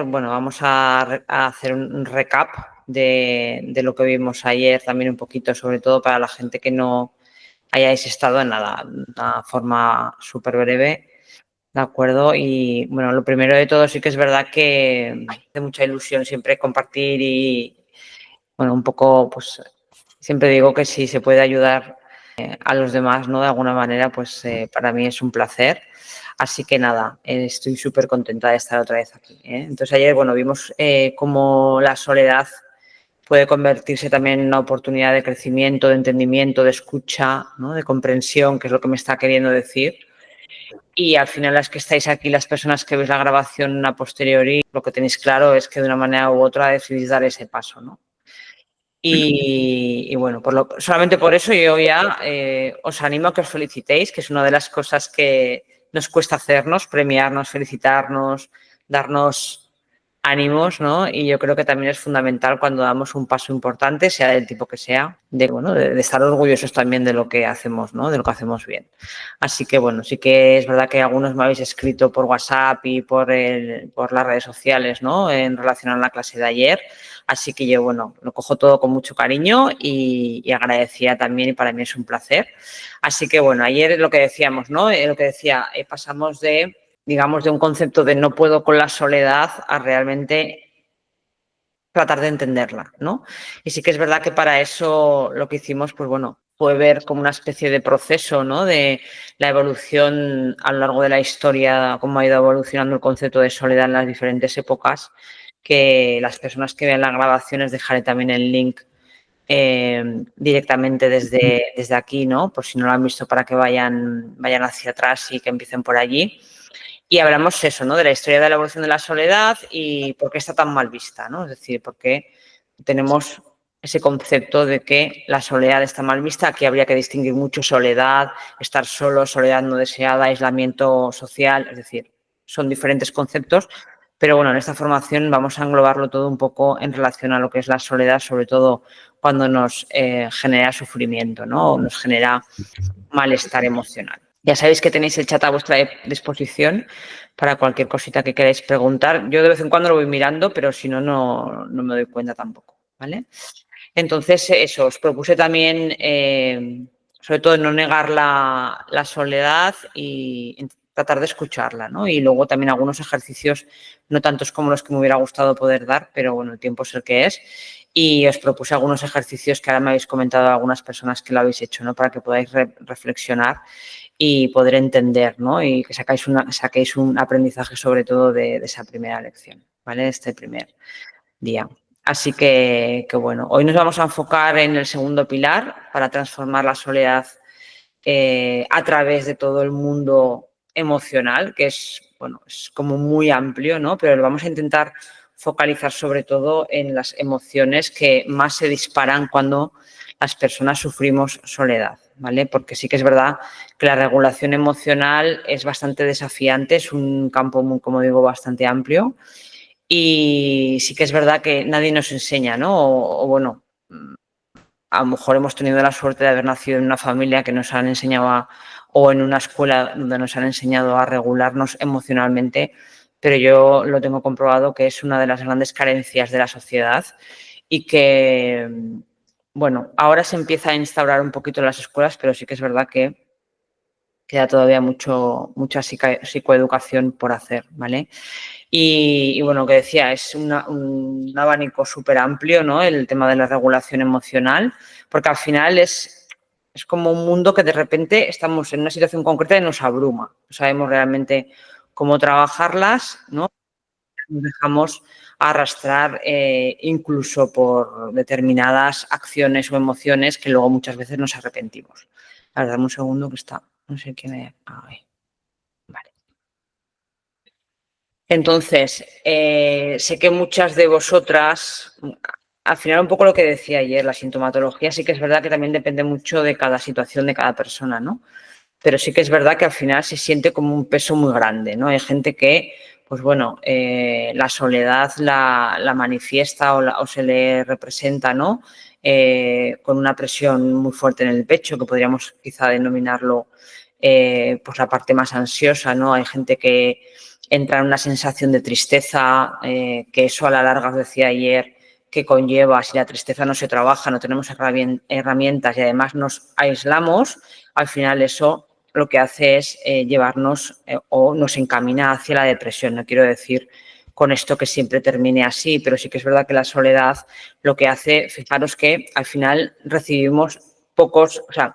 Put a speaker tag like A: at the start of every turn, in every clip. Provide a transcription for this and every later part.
A: Bueno, vamos a hacer un recap de lo que vimos ayer, también un poquito, sobre todo para la gente que no hayáis estado en nada, una forma súper breve, ¿de acuerdo? Y bueno, lo primero de todo sí que es verdad que me hace mucha ilusión siempre compartir y, bueno, un poco, pues siempre digo que si se puede ayudar a los demás, ¿no? De alguna manera, pues para mí es un placer. Así que nada, estoy súper contenta de estar otra vez aquí. Entonces ayer, bueno, vimos cómo la soledad puede convertirse también en una oportunidad de crecimiento, de entendimiento, de escucha, ¿no? De comprensión, que es lo que me está queriendo decir. Y al final las que estáis aquí, las personas que veis la grabación a posteriori, lo que tenéis claro es que de una manera u otra decidís dar ese paso, ¿no? Y bueno, solamente por eso yo ya os animo a que os felicitéis, que es una de las cosas que nos cuesta hacernos, premiarnos, felicitarnos, darnos ánimos, ¿no? Y yo creo que también es fundamental cuando damos un paso importante, sea del tipo que sea, de estar orgullosos también de lo que hacemos, ¿no? De lo que hacemos bien. Así que bueno, sí que es verdad que algunos me habéis escrito por WhatsApp y por las redes sociales, ¿no? En relación a la clase de ayer. Así que yo, bueno, lo cojo todo con mucho cariño y agradecida también, y para mí es un placer. Así que bueno, ayer lo que decíamos, ¿no? Lo que decía, pasamos digamos, de un concepto de no puedo con la soledad a realmente tratar de entenderla, ¿no? Y sí que es verdad que para eso lo que hicimos, pues bueno, fue ver como una especie de proceso, ¿no? De la evolución a lo largo de la historia, cómo ha ido evolucionando el concepto de soledad en las diferentes épocas, que las personas que vean las grabaciones dejaré también el link directamente desde aquí, ¿no? Por si no lo han visto, para que vayan hacia atrás y que empiecen por allí. Y hablamos eso, ¿no? De la historia de la evolución de la soledad y por qué está tan mal vista, ¿no? Es decir, por qué tenemos ese concepto de que la soledad está mal vista. Aquí habría que distinguir mucho soledad, estar solo, soledad no deseada, aislamiento social, es decir, son diferentes conceptos. Pero bueno, en esta formación vamos a englobarlo todo un poco en relación a lo que es la soledad, sobre todo cuando nos genera sufrimiento, ¿no? O nos genera malestar emocional. Ya sabéis que tenéis el chat a vuestra disposición para cualquier cosita que queráis preguntar. Yo de vez en cuando lo voy mirando, pero si no, no me doy cuenta tampoco, ¿vale? Entonces, eso, os propuse también, sobre todo, no negar la soledad y tratar de escucharla, ¿no? Y luego también algunos ejercicios, no tantos como los que me hubiera gustado poder dar, pero bueno, el tiempo es el que es. Y os propuse algunos ejercicios que ahora me habéis comentado algunas personas que lo habéis hecho, ¿no? Para que podáis reflexionar y poder entender, ¿no? Y que saquéis un aprendizaje sobre todo de esa primera lección, ¿vale? Este primer día. Así que bueno, hoy nos vamos a enfocar en el segundo pilar para transformar la soledad a través de todo el mundo emocional, que es, bueno, es como muy amplio, ¿no? Pero lo vamos a intentar focalizar sobre todo en las emociones que más se disparan cuando las personas sufrimos soledad, ¿vale? Porque sí que es verdad que la regulación emocional es bastante desafiante, es un campo, muy, como digo, bastante amplio. Y sí que es verdad que nadie nos enseña, ¿no? O bueno, a lo mejor hemos tenido la suerte de haber nacido en una familia que nos han enseñado o en una escuela donde nos han enseñado a regularnos emocionalmente, pero yo lo tengo comprobado que es una de las grandes carencias de la sociedad y que, bueno, ahora se empieza a instaurar un poquito en las escuelas, pero sí que es verdad que queda todavía mucha psicoeducación por hacer, ¿vale? Y bueno, lo que decía, es un abanico súper amplio, ¿no? El tema de la regulación emocional, porque al final es como un mundo que de repente estamos en una situación concreta y nos abruma. No sabemos realmente cómo trabajarlas, ¿no? Nos dejamos arrastrar incluso por determinadas acciones o emociones que luego muchas veces nos arrepentimos. A ver, dame un segundo que está, no sé quién es. Vale. Entonces, sé que muchas de vosotras, al final un poco lo que decía ayer, la sintomatología sí que es verdad que también depende mucho de cada situación de cada persona, ¿no? Pero sí que es verdad que al final se siente como un peso muy grande, ¿no? Hay gente que, pues bueno, la soledad la manifiesta o se le representa, ¿no? Con una presión muy fuerte en el pecho, que podríamos quizá denominarlo pues la parte más ansiosa, ¿no? Hay gente que entra en una sensación de tristeza, que eso a la larga, os decía ayer, que conlleva, si la tristeza no se trabaja, no tenemos herramientas y además nos aislamos, al final eso lo que hace es llevarnos o nos encamina hacia la depresión. No quiero decir con esto que siempre termine así, pero sí que es verdad que la soledad lo que hace, fijaros que al final recibimos pocos, o sea,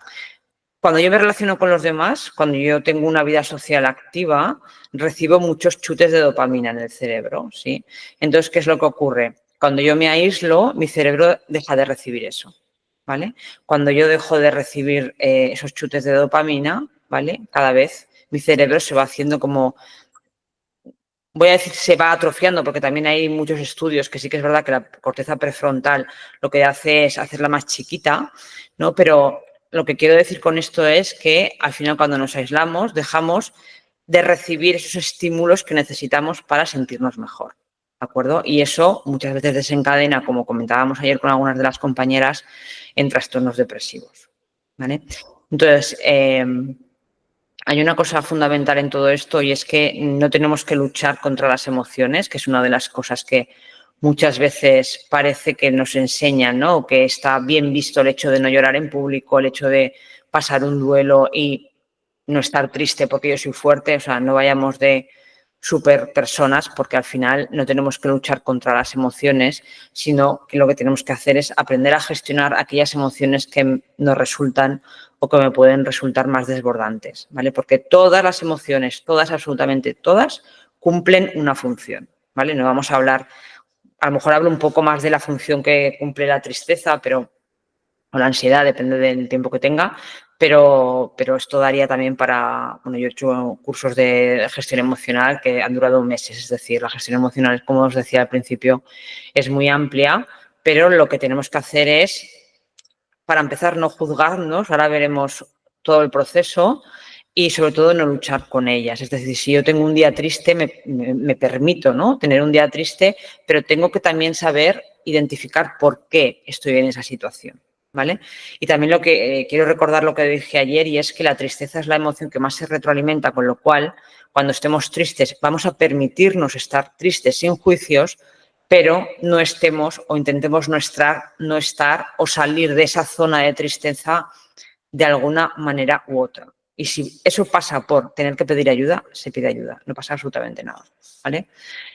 A: cuando yo me relaciono con los demás, cuando yo tengo una vida social activa, recibo muchos chutes de dopamina en el cerebro, ¿sí? Entonces, ¿qué es lo que ocurre? Cuando yo me aíslo, mi cerebro deja de recibir eso, ¿vale? Cuando yo dejo de recibir esos chutes de dopamina, ¿vale? Cada vez mi cerebro se va haciendo como, voy a decir, se va atrofiando, porque también hay muchos estudios que sí que es verdad que la corteza prefrontal lo que hace es hacerla más chiquita, ¿no? Pero lo que quiero decir con esto es que al final cuando nos aislamos dejamos de recibir esos estímulos que necesitamos para sentirnos mejor, ¿de acuerdo? Y eso muchas veces desencadena, como comentábamos ayer con algunas de las compañeras, en trastornos depresivos, ¿vale? Entonces, hay una cosa fundamental en todo esto y es que no tenemos que luchar contra las emociones, que es una de las cosas que muchas veces parece que nos enseñan, ¿no? Que está bien visto el hecho de no llorar en público, el hecho de pasar un duelo y no estar triste porque yo soy fuerte, o sea, no vayamos de super personas porque al final no tenemos que luchar contra las emociones, sino que lo que tenemos que hacer es aprender a gestionar aquellas emociones que nos resultan o que me pueden resultar más desbordantes, ¿vale? Porque todas las emociones, todas, absolutamente todas, cumplen una función, ¿vale? No vamos a hablar, a lo mejor hablo un poco más de la función que cumple la tristeza, pero o la ansiedad, depende del tiempo que tenga, pero esto daría también para, bueno, yo he hecho cursos de gestión emocional que han durado meses, es decir, la gestión emocional, como os decía al principio, es muy amplia, pero lo que tenemos que hacer es, para empezar, no juzgarnos, ahora veremos todo el proceso y sobre todo no luchar con ellas. Es decir, si yo tengo un día triste, me permito, ¿no? Tener un día triste, pero tengo que también saber identificar por qué estoy en esa situación, ¿vale? Y también lo que quiero recordar lo que dije ayer y es que la tristeza es la emoción que más se retroalimenta, con lo cual cuando estemos tristes vamos a permitirnos estar tristes sin juicios, pero no estemos o intentemos no estar o salir de esa zona de tristeza de alguna manera u otra. Y si eso pasa por tener que pedir ayuda, se pide ayuda, no pasa absolutamente nada, ¿vale?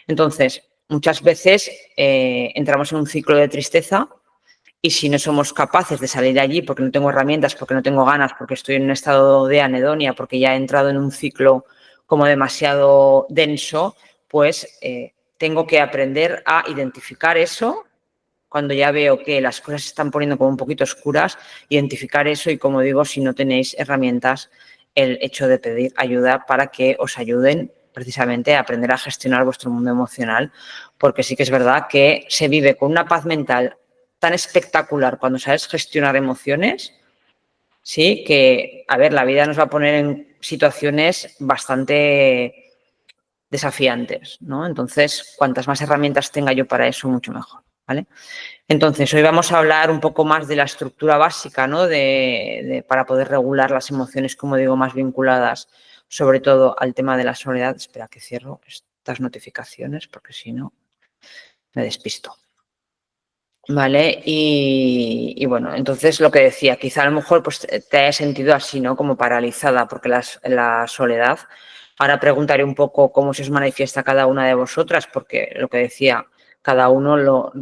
A: Entonces, muchas veces entramos en un ciclo de tristeza y si no somos capaces de salir de allí porque no tengo herramientas, porque no tengo ganas, porque estoy en un estado de anedonia, porque ya he entrado en un ciclo como demasiado denso, pues tengo que aprender a identificar eso cuando ya veo que las cosas se están poniendo como un poquito oscuras, identificar eso y, como digo, si no tenéis herramientas, el hecho de pedir ayuda para que os ayuden precisamente a aprender a gestionar vuestro mundo emocional, porque sí que es verdad que se vive con una paz mental tan espectacular cuando sabes gestionar emociones, sí, que, a ver, la vida nos va a poner en situaciones bastante desafiantes, ¿no? Entonces, cuantas más herramientas tenga yo para eso, mucho mejor, ¿vale? Entonces, hoy vamos a hablar un poco más de la estructura básica, ¿no? Para poder regular las emociones, como digo, más vinculadas, sobre todo al tema de la soledad. Espera que cierro estas notificaciones porque si no me despisto. Vale, y bueno, entonces lo que decía, quizá a lo mejor pues, te haya sentido así, ¿no? Como paralizada, porque la soledad. Ahora preguntaré un poco cómo se os manifiesta cada una de vosotras, porque lo que decía, cada uno lo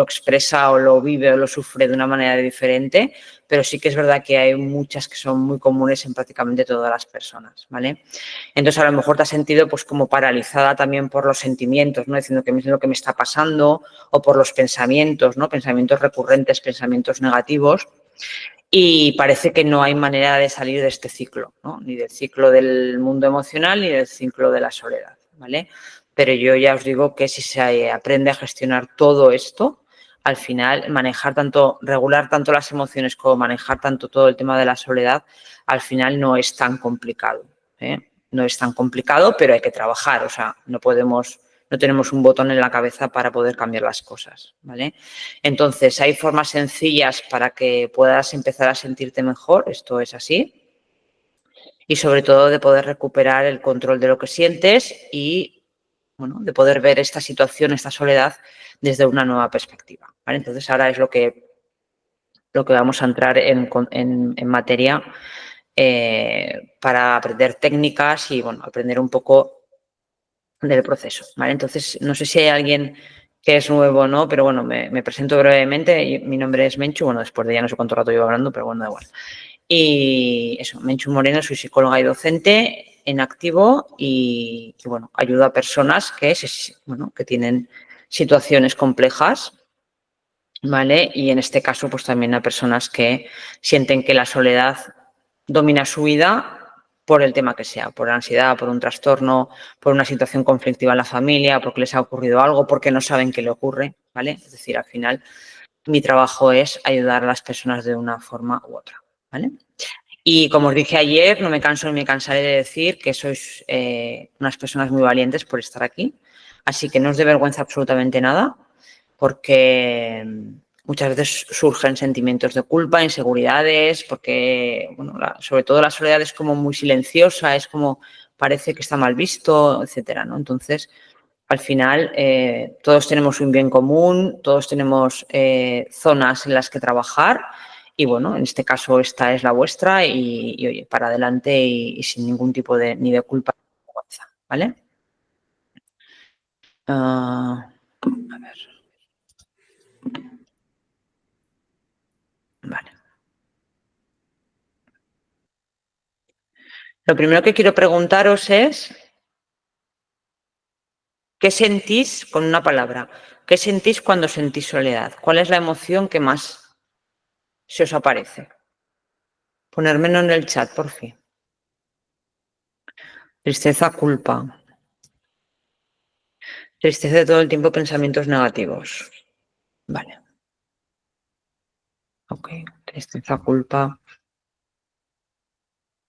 A: expresa o lo vive o lo sufre de una manera diferente, pero sí que es verdad que hay muchas que son muy comunes en prácticamente todas las personas, ¿vale? Entonces, a lo mejor te has sentido pues como paralizada también por los sentimientos, ¿no? Diciendo que es lo que me está pasando, o por los pensamientos, ¿no? Pensamientos recurrentes, pensamientos negativos. Y parece que no hay manera de salir de este ciclo, ¿no? Ni del ciclo del mundo emocional ni del ciclo de la soledad, ¿vale? Pero yo ya os digo que si se aprende a gestionar todo esto, al final regular tanto las emociones como manejar tanto todo el tema de la soledad, al final no es tan complicado, ¿eh? No es tan complicado, pero hay que trabajar, o sea, no tenemos un botón en la cabeza para poder cambiar las cosas, ¿vale? Entonces, hay formas sencillas para que puedas empezar a sentirte mejor, esto es así. y sobre todo de poder recuperar el control de lo que sientes y, bueno, de poder ver esta situación, esta soledad desde una nueva perspectiva, ¿vale? Entonces ahora es lo que vamos a entrar en materia para aprender técnicas y, bueno, aprender un poco del proceso, ¿vale? Entonces, no sé si hay alguien que es nuevo o no, pero bueno, me presento brevemente. Mi nombre es Menchu, bueno, después de ya no sé cuánto rato llevo hablando, pero bueno, da igual. Y eso, Menchu Moreno, soy psicóloga y docente en activo y bueno, ayudo a personas que tienen situaciones complejas, ¿vale? Y en este caso, pues también a personas que sienten que la soledad domina su vida por el tema que sea, por ansiedad, por un trastorno, por una situación conflictiva en la familia, porque les ha ocurrido algo, porque no saben qué le ocurre, ¿vale? Es decir, al final mi trabajo es ayudar a las personas de una forma u otra, ¿vale? Y como os dije ayer, no me canso ni me cansaré de decir que sois unas personas muy valientes por estar aquí, así que no os dé vergüenza absolutamente nada, porque muchas veces surgen sentimientos de culpa, inseguridades, porque, bueno, sobre todo la soledad es como muy silenciosa, es como parece que está mal visto, etcétera, ¿no? Entonces, al final, todos tenemos un bien común, todos tenemos zonas en las que trabajar y, bueno, en este caso esta es la vuestra y oye, para adelante y sin ningún tipo ni de culpa ni de vergüenza, ¿vale? A ver, vale. Lo primero que quiero preguntaros es, ¿qué sentís con una palabra? ¿Qué sentís cuando sentís soledad? ¿Cuál es la emoción que más se os aparece? Ponérmelo en el chat, por fin. Tristeza, culpa. Tristeza de todo el tiempo, pensamientos negativos. Vale. Ok. Tristeza, culpa.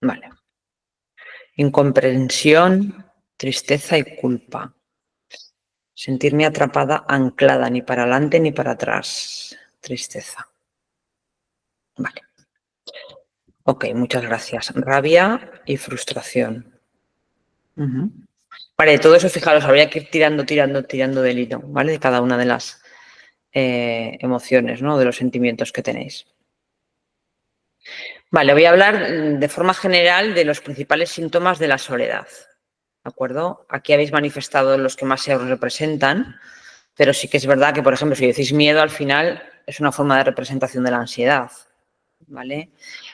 A: Vale. Incomprensión, tristeza y culpa. Sentirme atrapada, anclada, ni para adelante ni para atrás. Tristeza. Vale. Ok, muchas gracias. Rabia y frustración. Vale, todo eso, fijaros, habría que ir tirando del hilo, ¿vale? De cada una de las emociones, ¿no? De los sentimientos que tenéis. Vale, voy a hablar de forma general de los principales síntomas de la soledad, ¿de acuerdo? Aquí habéis manifestado los que más se os representan, pero sí que es verdad que, por ejemplo, si decís miedo, al final es una forma de representación de la ansiedad, ¿vale?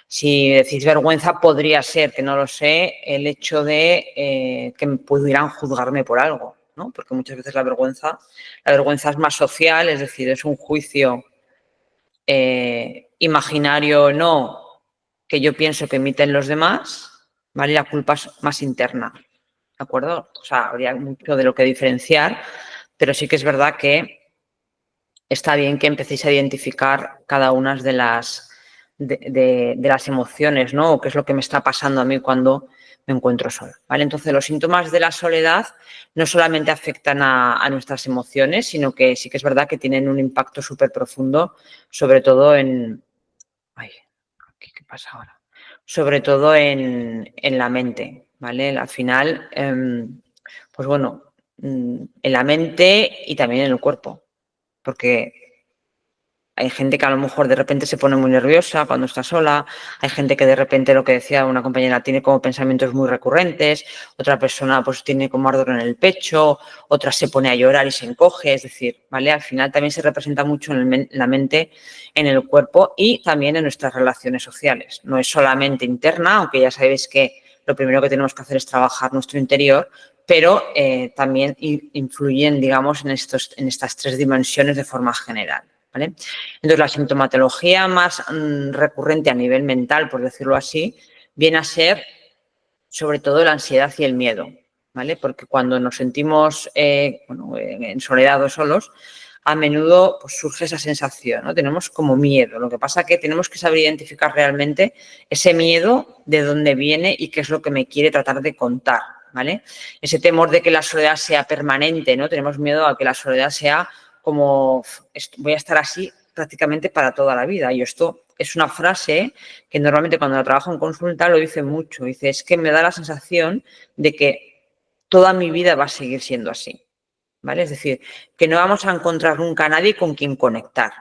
A: Si decís vergüenza, podría ser, que no lo sé, el hecho de que pudieran juzgarme por algo, ¿no? Porque muchas veces la vergüenza es más social, es decir, es un juicio imaginario o no, que yo pienso que emiten los demás, ¿vale? La culpa es más interna, ¿de acuerdo? O sea, habría mucho de lo que diferenciar, pero sí que es verdad que está bien que empecéis a identificar cada una de las emociones, ¿no? O qué es lo que me está pasando a mí cuando me encuentro sola, ¿vale? Entonces, los síntomas de la soledad no solamente afectan a nuestras emociones, sino que sí que es verdad que tienen un impacto súper profundo, sobre todo en... Ay, ¿qué pasa ahora? Sobre todo en la mente, ¿vale? Al final, pues bueno, en la mente y también en el cuerpo, porque hay gente que a lo mejor de repente se pone muy nerviosa cuando está sola, hay gente que de repente, lo que decía una compañera, tiene como pensamientos muy recurrentes, otra persona pues tiene como ardor en el pecho, otra se pone a llorar y se encoge, es decir, ¿vale? Al final también se representa mucho en la mente, en el cuerpo y también en nuestras relaciones sociales. No es solamente interna, aunque ya sabéis que lo primero que tenemos que hacer es trabajar nuestro interior, pero también influyen, digamos, en estas tres dimensiones de forma general, ¿vale? Entonces, la sintomatología más recurrente a nivel mental, por decirlo así, viene a ser sobre todo la ansiedad y el miedo, ¿vale? Porque cuando nos sentimos en soledad o solos, a menudo pues, surge esa sensación, ¿no? Tenemos como miedo. Lo que pasa es que tenemos que saber identificar realmente ese miedo, de dónde viene y qué es lo que me quiere tratar de contar, ¿vale? Ese temor de que la soledad sea permanente, ¿no? Tenemos miedo a que la soledad sea como voy a estar así prácticamente para toda la vida. Y esto es una frase que normalmente cuando la trabajo en consulta lo dice mucho. Dice, es que me da la sensación de que toda mi vida va a seguir siendo así, ¿vale? Es decir, que no vamos a encontrar nunca a nadie con quien conectar.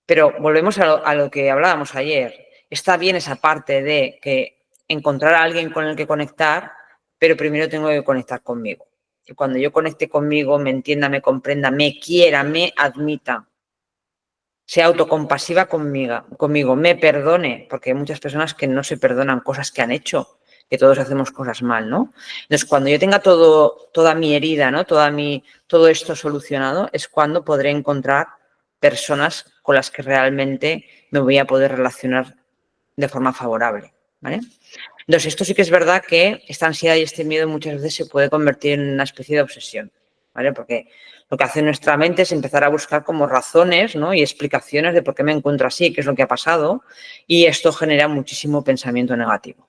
A: Pero volvemos a lo que hablábamos ayer. Está bien esa parte de que encontrar a alguien con el que conectar, pero primero tengo que conectar conmigo. Y cuando yo conecte conmigo, me entienda, me comprenda, me quiera, me admita, sea autocompasiva conmigo, me perdone, porque hay muchas personas que no se perdonan cosas que han hecho, que todos hacemos cosas mal, ¿no? Entonces, cuando yo tenga toda mi herida, ¿no? Todo esto solucionado, es cuando podré encontrar personas con las que realmente me voy a poder relacionar de forma favorable, ¿vale? Entonces, esto sí que es verdad que esta ansiedad y este miedo muchas veces se puede convertir en una especie de obsesión, ¿vale? Porque lo que hace nuestra mente es empezar a buscar como razones, ¿no? Y explicaciones de por qué me encuentro así, qué es lo que ha pasado, y esto genera muchísimo pensamiento negativo.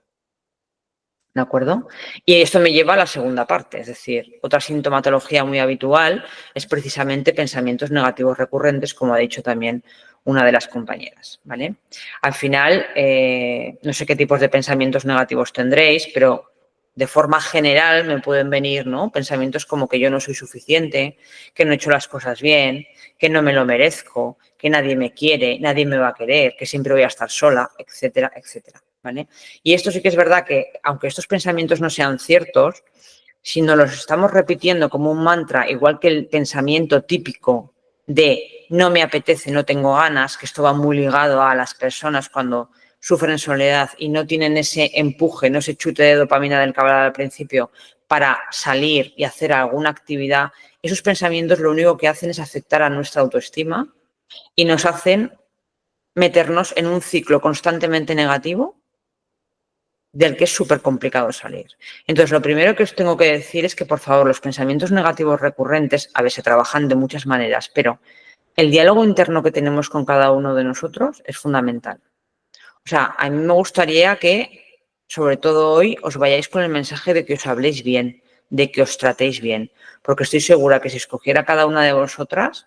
A: ¿De acuerdo? Y esto me lleva a la segunda parte, es decir, otra sintomatología muy habitual es precisamente pensamientos negativos recurrentes, como ha dicho también una de las compañeras, ¿vale? Al final, no sé qué tipos de pensamientos negativos tendréis, pero de forma general me pueden venir, ¿no? Pensamientos como que yo no soy suficiente, que no he hecho las cosas bien, que no me lo merezco, que nadie me quiere, nadie me va a querer, que siempre voy a estar sola, etcétera, etcétera. ¿Vale? Y esto sí que es verdad que, aunque estos pensamientos no sean ciertos, si nos los estamos repitiendo como un mantra, igual que el pensamiento típico de no me apetece, no tengo ganas, que esto va muy ligado a las personas cuando sufren soledad y no tienen ese empuje, no ese chute de dopamina del que hablaba al principio para salir y hacer alguna actividad, esos pensamientos lo único que hacen es afectar a nuestra autoestima y nos hacen meternos en un ciclo constantemente negativo del que es súper complicado salir. Entonces, lo primero que os tengo que decir es que, por favor, los pensamientos negativos recurrentes, a ver, se trabajan de muchas maneras, pero el diálogo interno que tenemos con cada uno de nosotros es fundamental. O sea, a mí me gustaría que, sobre todo hoy, os vayáis con el mensaje de que os habléis bien, de que os tratéis bien, porque estoy segura que si escogiera cada una de vosotras,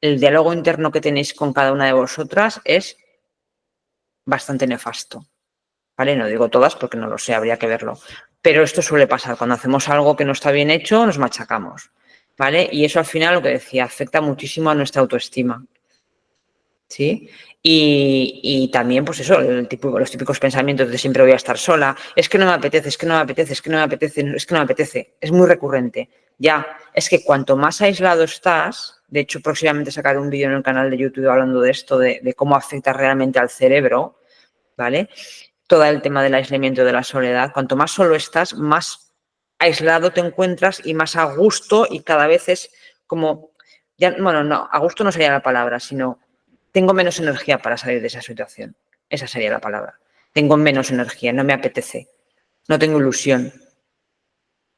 A: el diálogo interno que tenéis con cada una de vosotras es bastante nefasto. ¿Vale? No digo todas porque no lo sé, habría que verlo. Pero esto suele pasar. Cuando hacemos algo que no está bien hecho, nos machacamos. ¿Vale? Y eso al final, lo que decía, afecta muchísimo a nuestra autoestima. ¿Sí? Y también, pues eso, los típicos pensamientos de siempre voy a estar sola, es que no me apetece, es que no me apetece, es que no me apetece, es que no me apetece. Es muy recurrente. Ya, es que cuanto más aislado estás, de hecho, próximamente sacaré un vídeo en el canal de YouTube hablando de esto, de cómo afecta realmente al cerebro, ¿vale? Todo el tema del aislamiento, de la soledad. Cuanto más solo estás, más aislado te encuentras y más a gusto y cada vez es como, ya, bueno, no, a gusto no sería la palabra, sino tengo menos energía para salir de esa situación. Esa sería la palabra. Tengo menos energía, no me apetece, no tengo ilusión,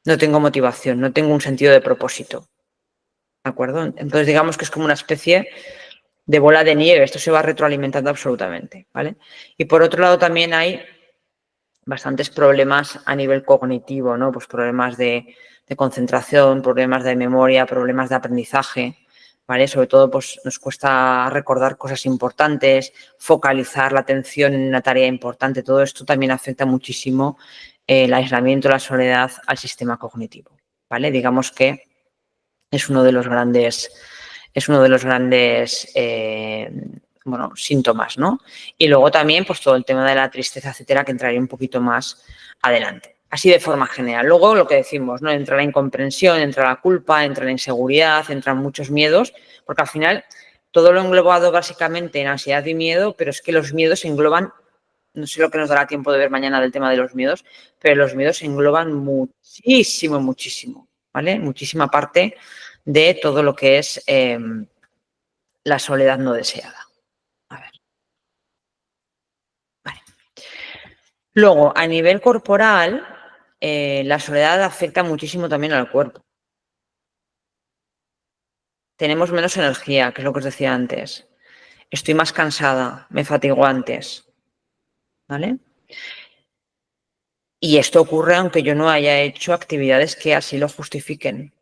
A: no tengo motivación, no tengo un sentido de propósito. ¿De acuerdo? Entonces digamos que es como una especie de bola de nieve, esto se va retroalimentando absolutamente, ¿vale? Y por otro lado también hay bastantes problemas a nivel cognitivo, ¿no? Pues problemas de concentración, problemas de memoria, problemas de aprendizaje, ¿vale? Sobre todo, pues nos cuesta recordar cosas importantes, focalizar la atención en una tarea importante. Todo esto también afecta muchísimo el aislamiento, la soledad al sistema cognitivo, ¿vale? Digamos que es uno de los grandes, bueno, síntomas, ¿no? Y luego también, pues todo el tema de la tristeza, etcétera, que entraré un poquito más adelante. Así de forma general. Luego lo que decimos, ¿no? Entra la incomprensión, entra la culpa, entra la inseguridad, entran muchos miedos, porque al final todo lo englobado básicamente en ansiedad y miedo, pero es que los miedos engloban, no sé lo que nos dará tiempo de ver mañana del tema de los miedos, pero los miedos engloban muchísimo, muchísimo, ¿vale? Muchísima parte de todo lo que es la soledad no deseada. A ver. Vale. Luego, a nivel corporal, la soledad afecta muchísimo también al cuerpo. Tenemos menos energía, que es lo que os decía antes. Estoy más cansada, me fatigo antes. ¿Vale? Y esto ocurre aunque yo no haya hecho actividades que así lo justifiquen.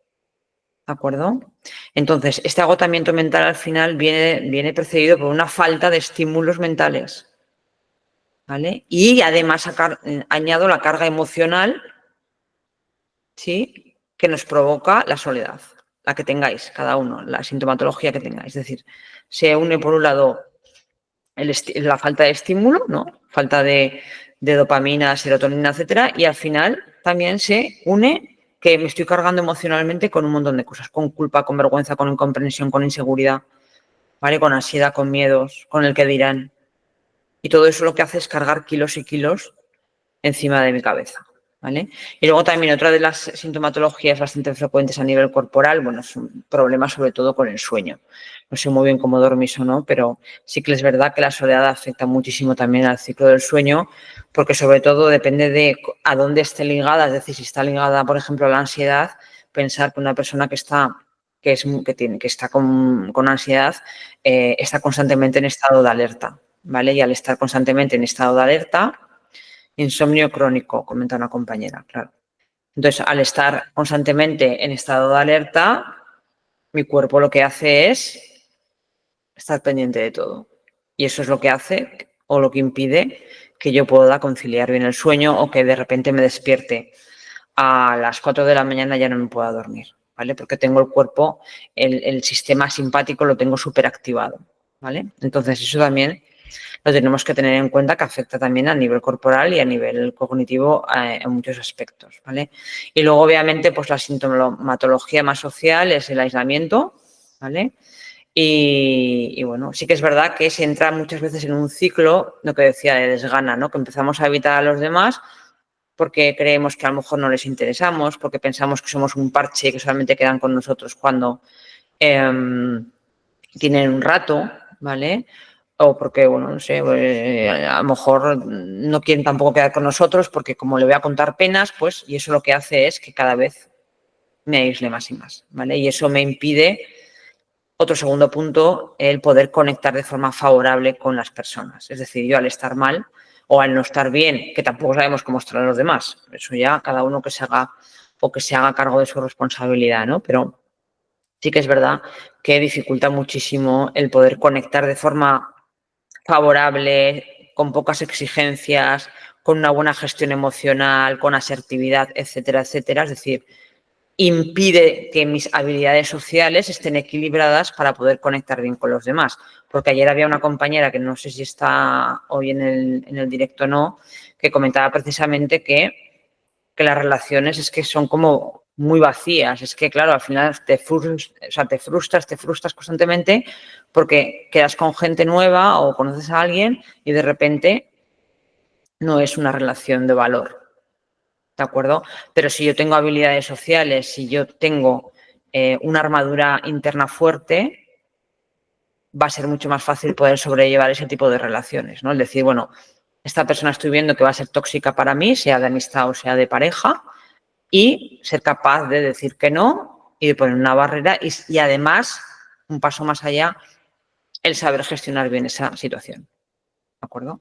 A: ¿De acuerdo? Entonces, este agotamiento mental al final viene precedido por una falta de estímulos mentales. ¿vale? Y además añado la carga emocional, ¿sí?, que nos provoca la soledad, la que tengáis cada uno, la sintomatología que tengáis. Es decir, se une por un lado la falta de estímulo, ¿no? Falta de dopamina, serotonina, etcétera, y al final también se une que me estoy cargando emocionalmente con un montón de cosas, con culpa, con vergüenza, con incomprensión, con inseguridad, ¿vale? Con ansiedad, con miedos, con el que dirán. Y todo eso lo que hace es cargar kilos y kilos encima de mi cabeza, ¿vale? Y luego también otra de las sintomatologías bastante frecuentes a nivel corporal, bueno, es un problema sobre todo con el sueño. No sé muy bien cómo dormís o no, pero sí que es verdad que la soledad afecta muchísimo también al ciclo del sueño, porque sobre todo depende de a dónde esté ligada, es decir, si está ligada, por ejemplo, a la ansiedad, pensar que una persona que está con ansiedad está constantemente en estado de alerta, ¿vale? Y al estar constantemente en estado de alerta, insomnio crónico, comenta una compañera, claro. Entonces, al estar constantemente en estado de alerta, mi cuerpo lo que hace es estar pendiente de todo. Y eso es lo que hace o lo que impide que yo pueda conciliar bien el sueño o que de repente me despierte a las 4 de la mañana y ya no me pueda dormir, ¿vale? Porque tengo el cuerpo, el sistema simpático lo tengo súper activado, ¿vale? Entonces, eso también lo tenemos que tener en cuenta, que afecta también a nivel corporal y a nivel cognitivo en muchos aspectos, ¿vale? Y luego, obviamente, pues la sintomatología más social es el aislamiento, ¿vale? Y bueno, sí que es verdad que se entra muchas veces en un ciclo, lo que decía, de desgana, ¿no? Que empezamos a evitar a los demás porque creemos que a lo mejor no les interesamos, porque pensamos que somos un parche y que solamente quedan con nosotros cuando tienen un rato, ¿vale? O porque, bueno, no sé, a lo mejor no quieren tampoco quedar con nosotros porque como le voy a contar penas, pues, y eso lo que hace es que cada vez me aísle más y más, ¿vale? Y eso me impide, otro segundo punto, el poder conectar de forma favorable con las personas. Es decir, yo al estar mal o al no estar bien, que tampoco sabemos cómo están los demás, eso ya cada uno que se haga o que se haga cargo de su responsabilidad, ¿no? Pero sí que es verdad que dificulta muchísimo el poder conectar de forma favorable, con pocas exigencias, con una buena gestión emocional, con asertividad, etcétera, etcétera. Es decir, impide que mis habilidades sociales estén equilibradas para poder conectar bien con los demás. Porque ayer había una compañera, que no sé si está hoy en el directo o no, que comentaba precisamente que las relaciones es que son como muy vacías. Es que, claro, al final te frustras constantemente porque quedas con gente nueva o conoces a alguien y de repente no es una relación de valor, ¿de acuerdo? Pero si yo tengo habilidades sociales, si yo tengo una armadura interna fuerte, va a ser mucho más fácil poder sobrellevar ese tipo de relaciones, ¿no? Es decir, bueno, esta persona estoy viendo que va a ser tóxica para mí, sea de amistad o sea de pareja, y ser capaz de decir que no y de poner una barrera y además, un paso más allá, el saber gestionar bien esa situación. ¿De acuerdo?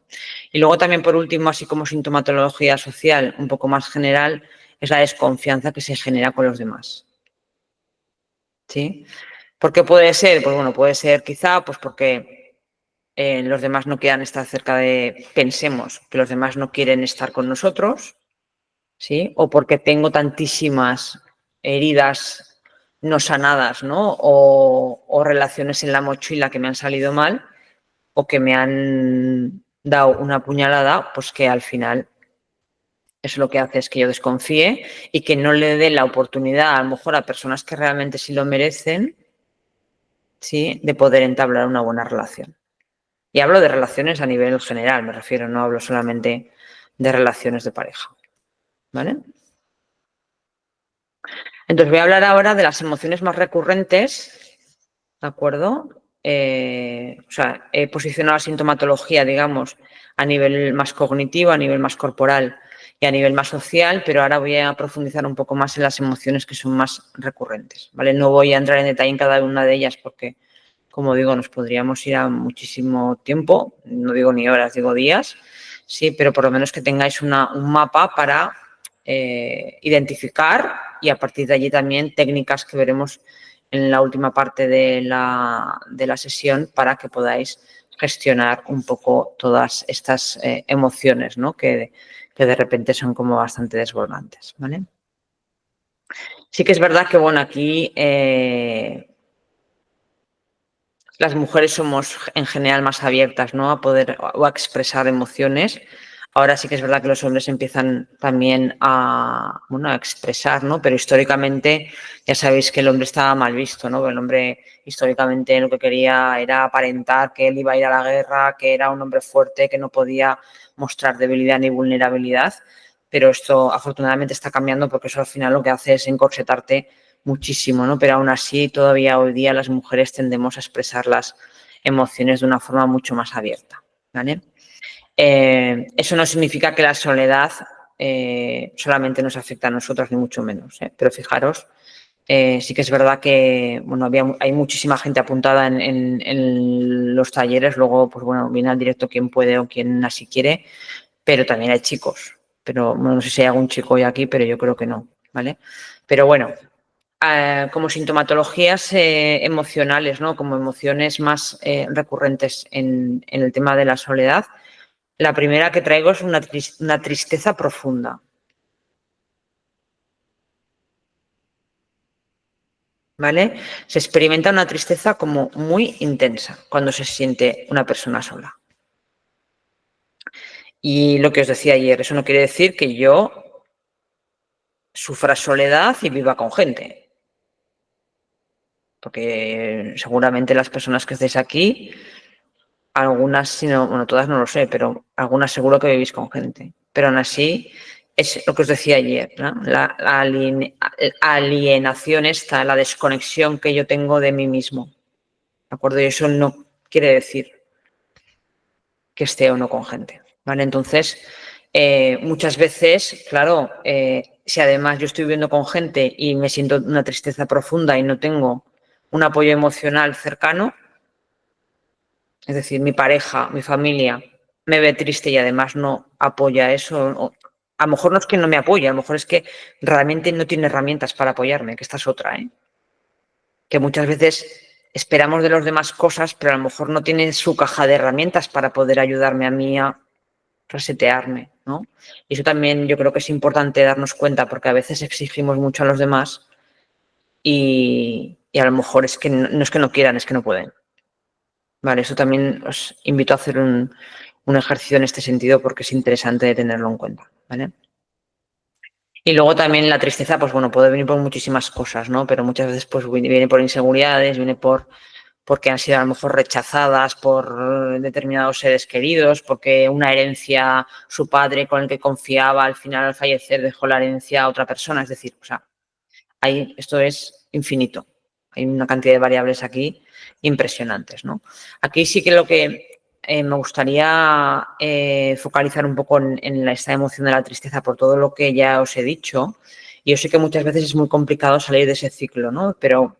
A: Y luego también, por último, así como sintomatología social un poco más general, es la desconfianza que se genera con los demás. ¿Sí? ¿Por qué puede ser? Pues bueno, puede ser quizá pues porque los demás no quieran estar cerca de, pensemos que los demás no quieren estar con nosotros, ¿sí? O porque tengo tantísimas heridas no sanadas, ¿no? O relaciones en la mochila que me han salido mal o que me han dado una puñalada, pues que al final eso lo que hace es que yo desconfíe y que no le dé la oportunidad a lo mejor a personas que realmente sí lo merecen, ¿sí?, de poder entablar una buena relación. Y hablo de relaciones a nivel general, me refiero, no hablo solamente de relaciones de pareja, ¿vale? Entonces voy a hablar ahora de las emociones más recurrentes, ¿de acuerdo? O sea, he posicionado la sintomatología, digamos, a nivel más cognitivo, a nivel más corporal y a nivel más social, pero ahora voy a profundizar un poco más en las emociones que son más recurrentes, ¿vale? No voy a entrar en detalle en cada una de ellas porque, como digo, nos podríamos ir a muchísimo tiempo, no digo ni horas, digo días, sí, pero por lo menos que tengáis un mapa para identificar y a partir de allí también técnicas que veremos en la última parte de la sesión para que podáis gestionar un poco todas estas emociones, ¿no? Que de repente son como bastante desbordantes, ¿vale? Sí que es verdad que, bueno, aquí las mujeres somos en general más abiertas, ¿no? A poder o a expresar emociones. Ahora sí que es verdad que los hombres empiezan también a, bueno, a expresar, ¿no? Pero históricamente ya sabéis que el hombre estaba mal visto, ¿no? El hombre históricamente lo que quería era aparentar que él iba a ir a la guerra, que era un hombre fuerte, que no podía mostrar debilidad ni vulnerabilidad. Pero esto afortunadamente está cambiando porque eso al final lo que hace es encorsetarte muchísimo, ¿no? Pero aún así todavía hoy día las mujeres tendemos a expresar las emociones de una forma mucho más abierta, ¿vale? Eso no significa que la soledad solamente nos afecta a nosotras, ni mucho menos, ¿eh? Pero fijaros, sí que es verdad que bueno, hay muchísima gente apuntada en los talleres, luego pues bueno, viene al directo quien puede o quien así quiere, pero también hay chicos. Pero bueno, no sé si hay algún chico hoy aquí, pero yo creo que no, ¿vale? Pero bueno, como sintomatologías emocionales, ¿no? Como emociones más recurrentes en el tema de la soledad, la primera que traigo es una tristeza profunda. ¿Vale? Se experimenta una tristeza como muy intensa cuando se siente una persona sola. Y lo que os decía ayer, eso no quiere decir que yo sufra soledad y viva con gente. Porque seguramente las personas que estéis aquí, algunas, si no, bueno, todas no lo sé, pero algunas seguro que vivís con gente. Pero aún así, es lo que os decía ayer, ¿no? La alienación esta, la desconexión que yo tengo de mí mismo. ¿De acuerdo? Y eso no quiere decir que esté o no con gente, ¿vale? Entonces, muchas veces, claro, si además yo estoy viviendo con gente y me siento una tristeza profunda y no tengo un apoyo emocional cercano, es decir, mi pareja, mi familia me ve triste y además no apoya eso, a lo mejor no es que no me apoye, a lo mejor es que realmente no tiene herramientas para apoyarme, que esta es otra, ¿eh? Que muchas veces esperamos de los demás cosas, pero a lo mejor no tiene su caja de herramientas para poder ayudarme a mí a resetearme, ¿no? Y eso también yo creo que es importante darnos cuenta porque a veces exigimos mucho a los demás y a lo mejor es que no es que no quieran, es que no pueden. Vale, eso también os invito a hacer un ejercicio en este sentido porque es interesante tenerlo en cuenta, ¿vale? Y luego también la tristeza, pues bueno, puede venir por muchísimas cosas, ¿no? Pero muchas veces pues viene por inseguridades, viene porque han sido a lo mejor rechazadas por determinados seres queridos, porque una herencia, su padre con el que confiaba, al final al fallecer dejó la herencia a otra persona. Es decir, o sea, esto es infinito. Hay una cantidad de variables aquí impresionantes, ¿no? Aquí sí que lo que me gustaría focalizar un poco en esta emoción de la tristeza por todo lo que ya os he dicho. Y yo sé que muchas veces es muy complicado salir de ese ciclo, ¿no? Pero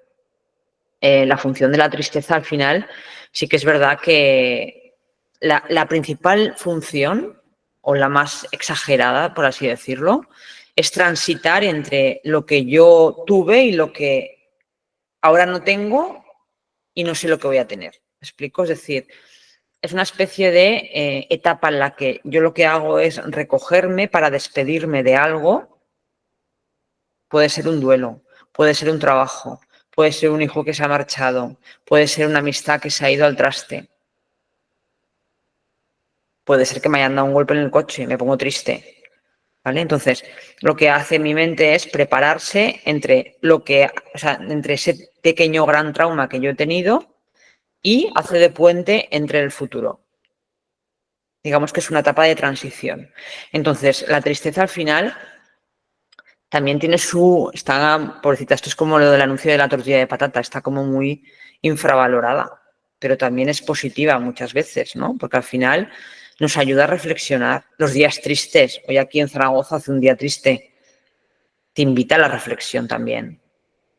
A: la función de la tristeza al final sí que es verdad que la principal función o la más exagerada, por así decirlo, es transitar entre lo que yo tuve y lo que ahora no tengo y no sé lo que voy a tener. ¿Me explico? Es decir, es una especie de etapa en la que yo lo que hago es recogerme para despedirme de algo. Puede ser un duelo, puede ser un trabajo, puede ser un hijo que se ha marchado, puede ser una amistad que se ha ido al traste, puede ser que me hayan dado un golpe en el coche y me pongo triste, ¿vale? Entonces, lo que hace mi mente es prepararse entre entre ese pequeño gran trauma que yo he tenido y hace de puente entre el futuro. Digamos que es una etapa de transición. Entonces, la tristeza al final también tiene pobrecita, esto es como lo del anuncio de la tortilla de patata, está como muy infravalorada, pero también es positiva muchas veces, ¿no? Porque al final nos ayuda a reflexionar. Los días tristes, hoy aquí en Zaragoza hace un día triste, te invita a la reflexión también,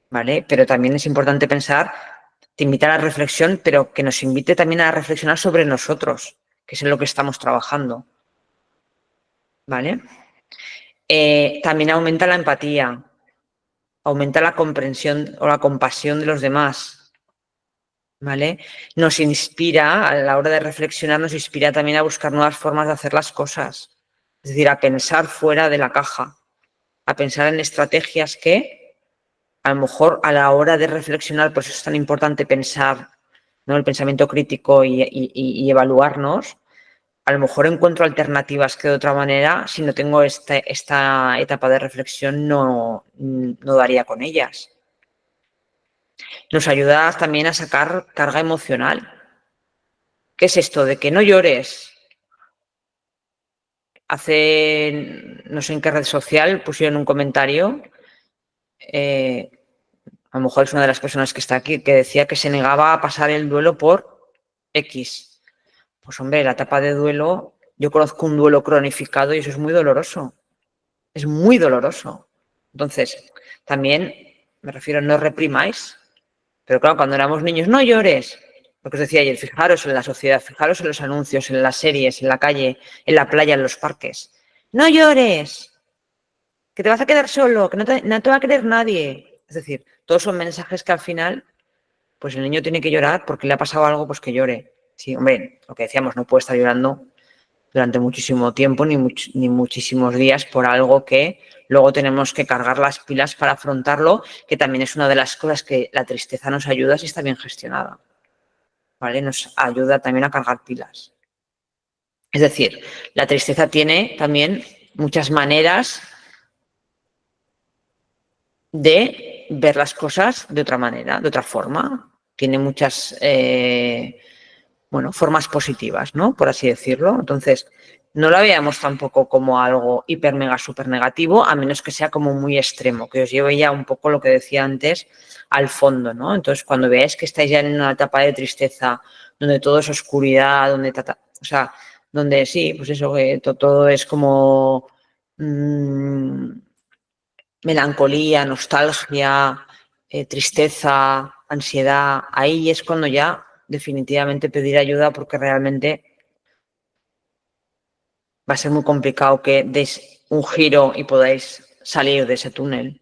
A: ¿vale? Pero también es importante pensar, te invita a la reflexión, pero que nos invite también a reflexionar sobre nosotros, que es en lo que estamos trabajando, ¿vale? También aumenta la empatía, aumenta la comprensión o la compasión de los demás. ¿vale? Nos inspira, a la hora de reflexionar, nos inspira también a buscar nuevas formas de hacer las cosas. Es decir, a pensar fuera de la caja, a pensar en estrategias que, a lo mejor, a la hora de reflexionar, por eso es tan importante pensar, ¿no? El pensamiento crítico y evaluarnos. A lo mejor encuentro alternativas que de otra manera, si no tengo esta etapa de reflexión, no daría con ellas. Nos ayuda también a sacar carga emocional. ¿Qué es esto de que no llores? Hace, no sé en qué red social, pusieron un comentario, a lo mejor es una de las personas que está aquí, que decía que se negaba a pasar el duelo por X. Pues hombre, la etapa de duelo, yo conozco un duelo cronificado y eso es muy doloroso. Es muy doloroso. Entonces, también me refiero, no reprimáis. Pero claro, cuando éramos niños, no llores. Lo que os decía ayer, fijaros en la sociedad, fijaros en los anuncios, en las series, en la calle, en la playa, en los parques. No llores, que te vas a quedar solo, que no te va a querer nadie. Es decir, todos son mensajes que al final, pues el niño tiene que llorar porque le ha pasado algo, pues que llore. Sí, hombre, lo que decíamos, no puede estar llorando durante muchísimo tiempo ni muchísimos días por algo que luego tenemos que cargar las pilas para afrontarlo, que también es una de las cosas que la tristeza nos ayuda si está bien gestionada, ¿vale? Nos ayuda también a cargar pilas. Es decir, la tristeza tiene también muchas maneras de ver las cosas de otra manera, de otra forma. Tiene muchas formas positivas, ¿no? Por así decirlo. Entonces, no la veamos tampoco como algo hiper, mega, súper negativo, a menos que sea como muy extremo, que os lleve ya un poco lo que decía antes al fondo, ¿no? Entonces, cuando veáis que estáis ya en una etapa de tristeza, donde todo es oscuridad, donde sí, pues eso, que todo es como melancolía, nostalgia, tristeza, ansiedad, ahí es cuando ya definitivamente pedir ayuda porque realmente va a ser muy complicado que deis un giro y podáis salir de ese túnel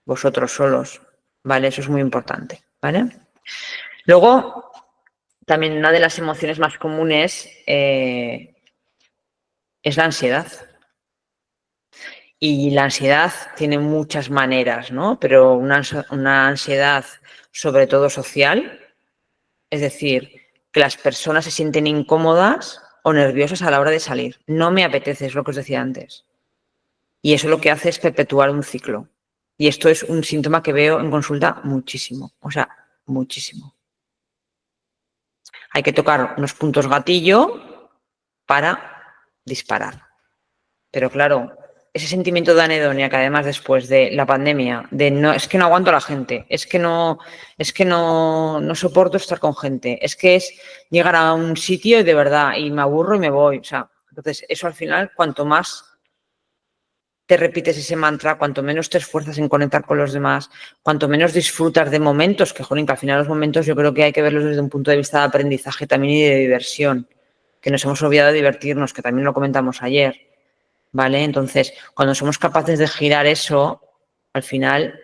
A: vosotros solos, ¿vale? Eso es muy importante, ¿vale? Luego, también una de las emociones más comunes es la ansiedad. Y la ansiedad tiene muchas maneras, ¿no? Pero una ansiedad sobre todo social, es decir, que las personas se sienten incómodas o nerviosas a la hora de salir. No me apetece, es lo que os decía antes. Y eso lo que hace es perpetuar un ciclo. Y esto es un síntoma que veo en consulta muchísimo, o sea, muchísimo. Hay que tocar unos puntos gatillo para disparar. Pero claro, ese sentimiento de anedonia que además después de la pandemia, de no, es que no aguanto a la gente, es que no soporto estar con gente, es que es llegar a un sitio y de verdad, y me aburro y me voy. O sea, entonces eso al final, cuanto más te repites ese mantra, cuanto menos te esfuerzas en conectar con los demás, cuanto menos disfrutas de momentos, que jolín, que al final los momentos yo creo que hay que verlos desde un punto de vista de aprendizaje también y de diversión, que nos hemos olvidado de divertirnos, que también lo comentamos ayer, ¿vale? Entonces, cuando somos capaces de girar eso, al final,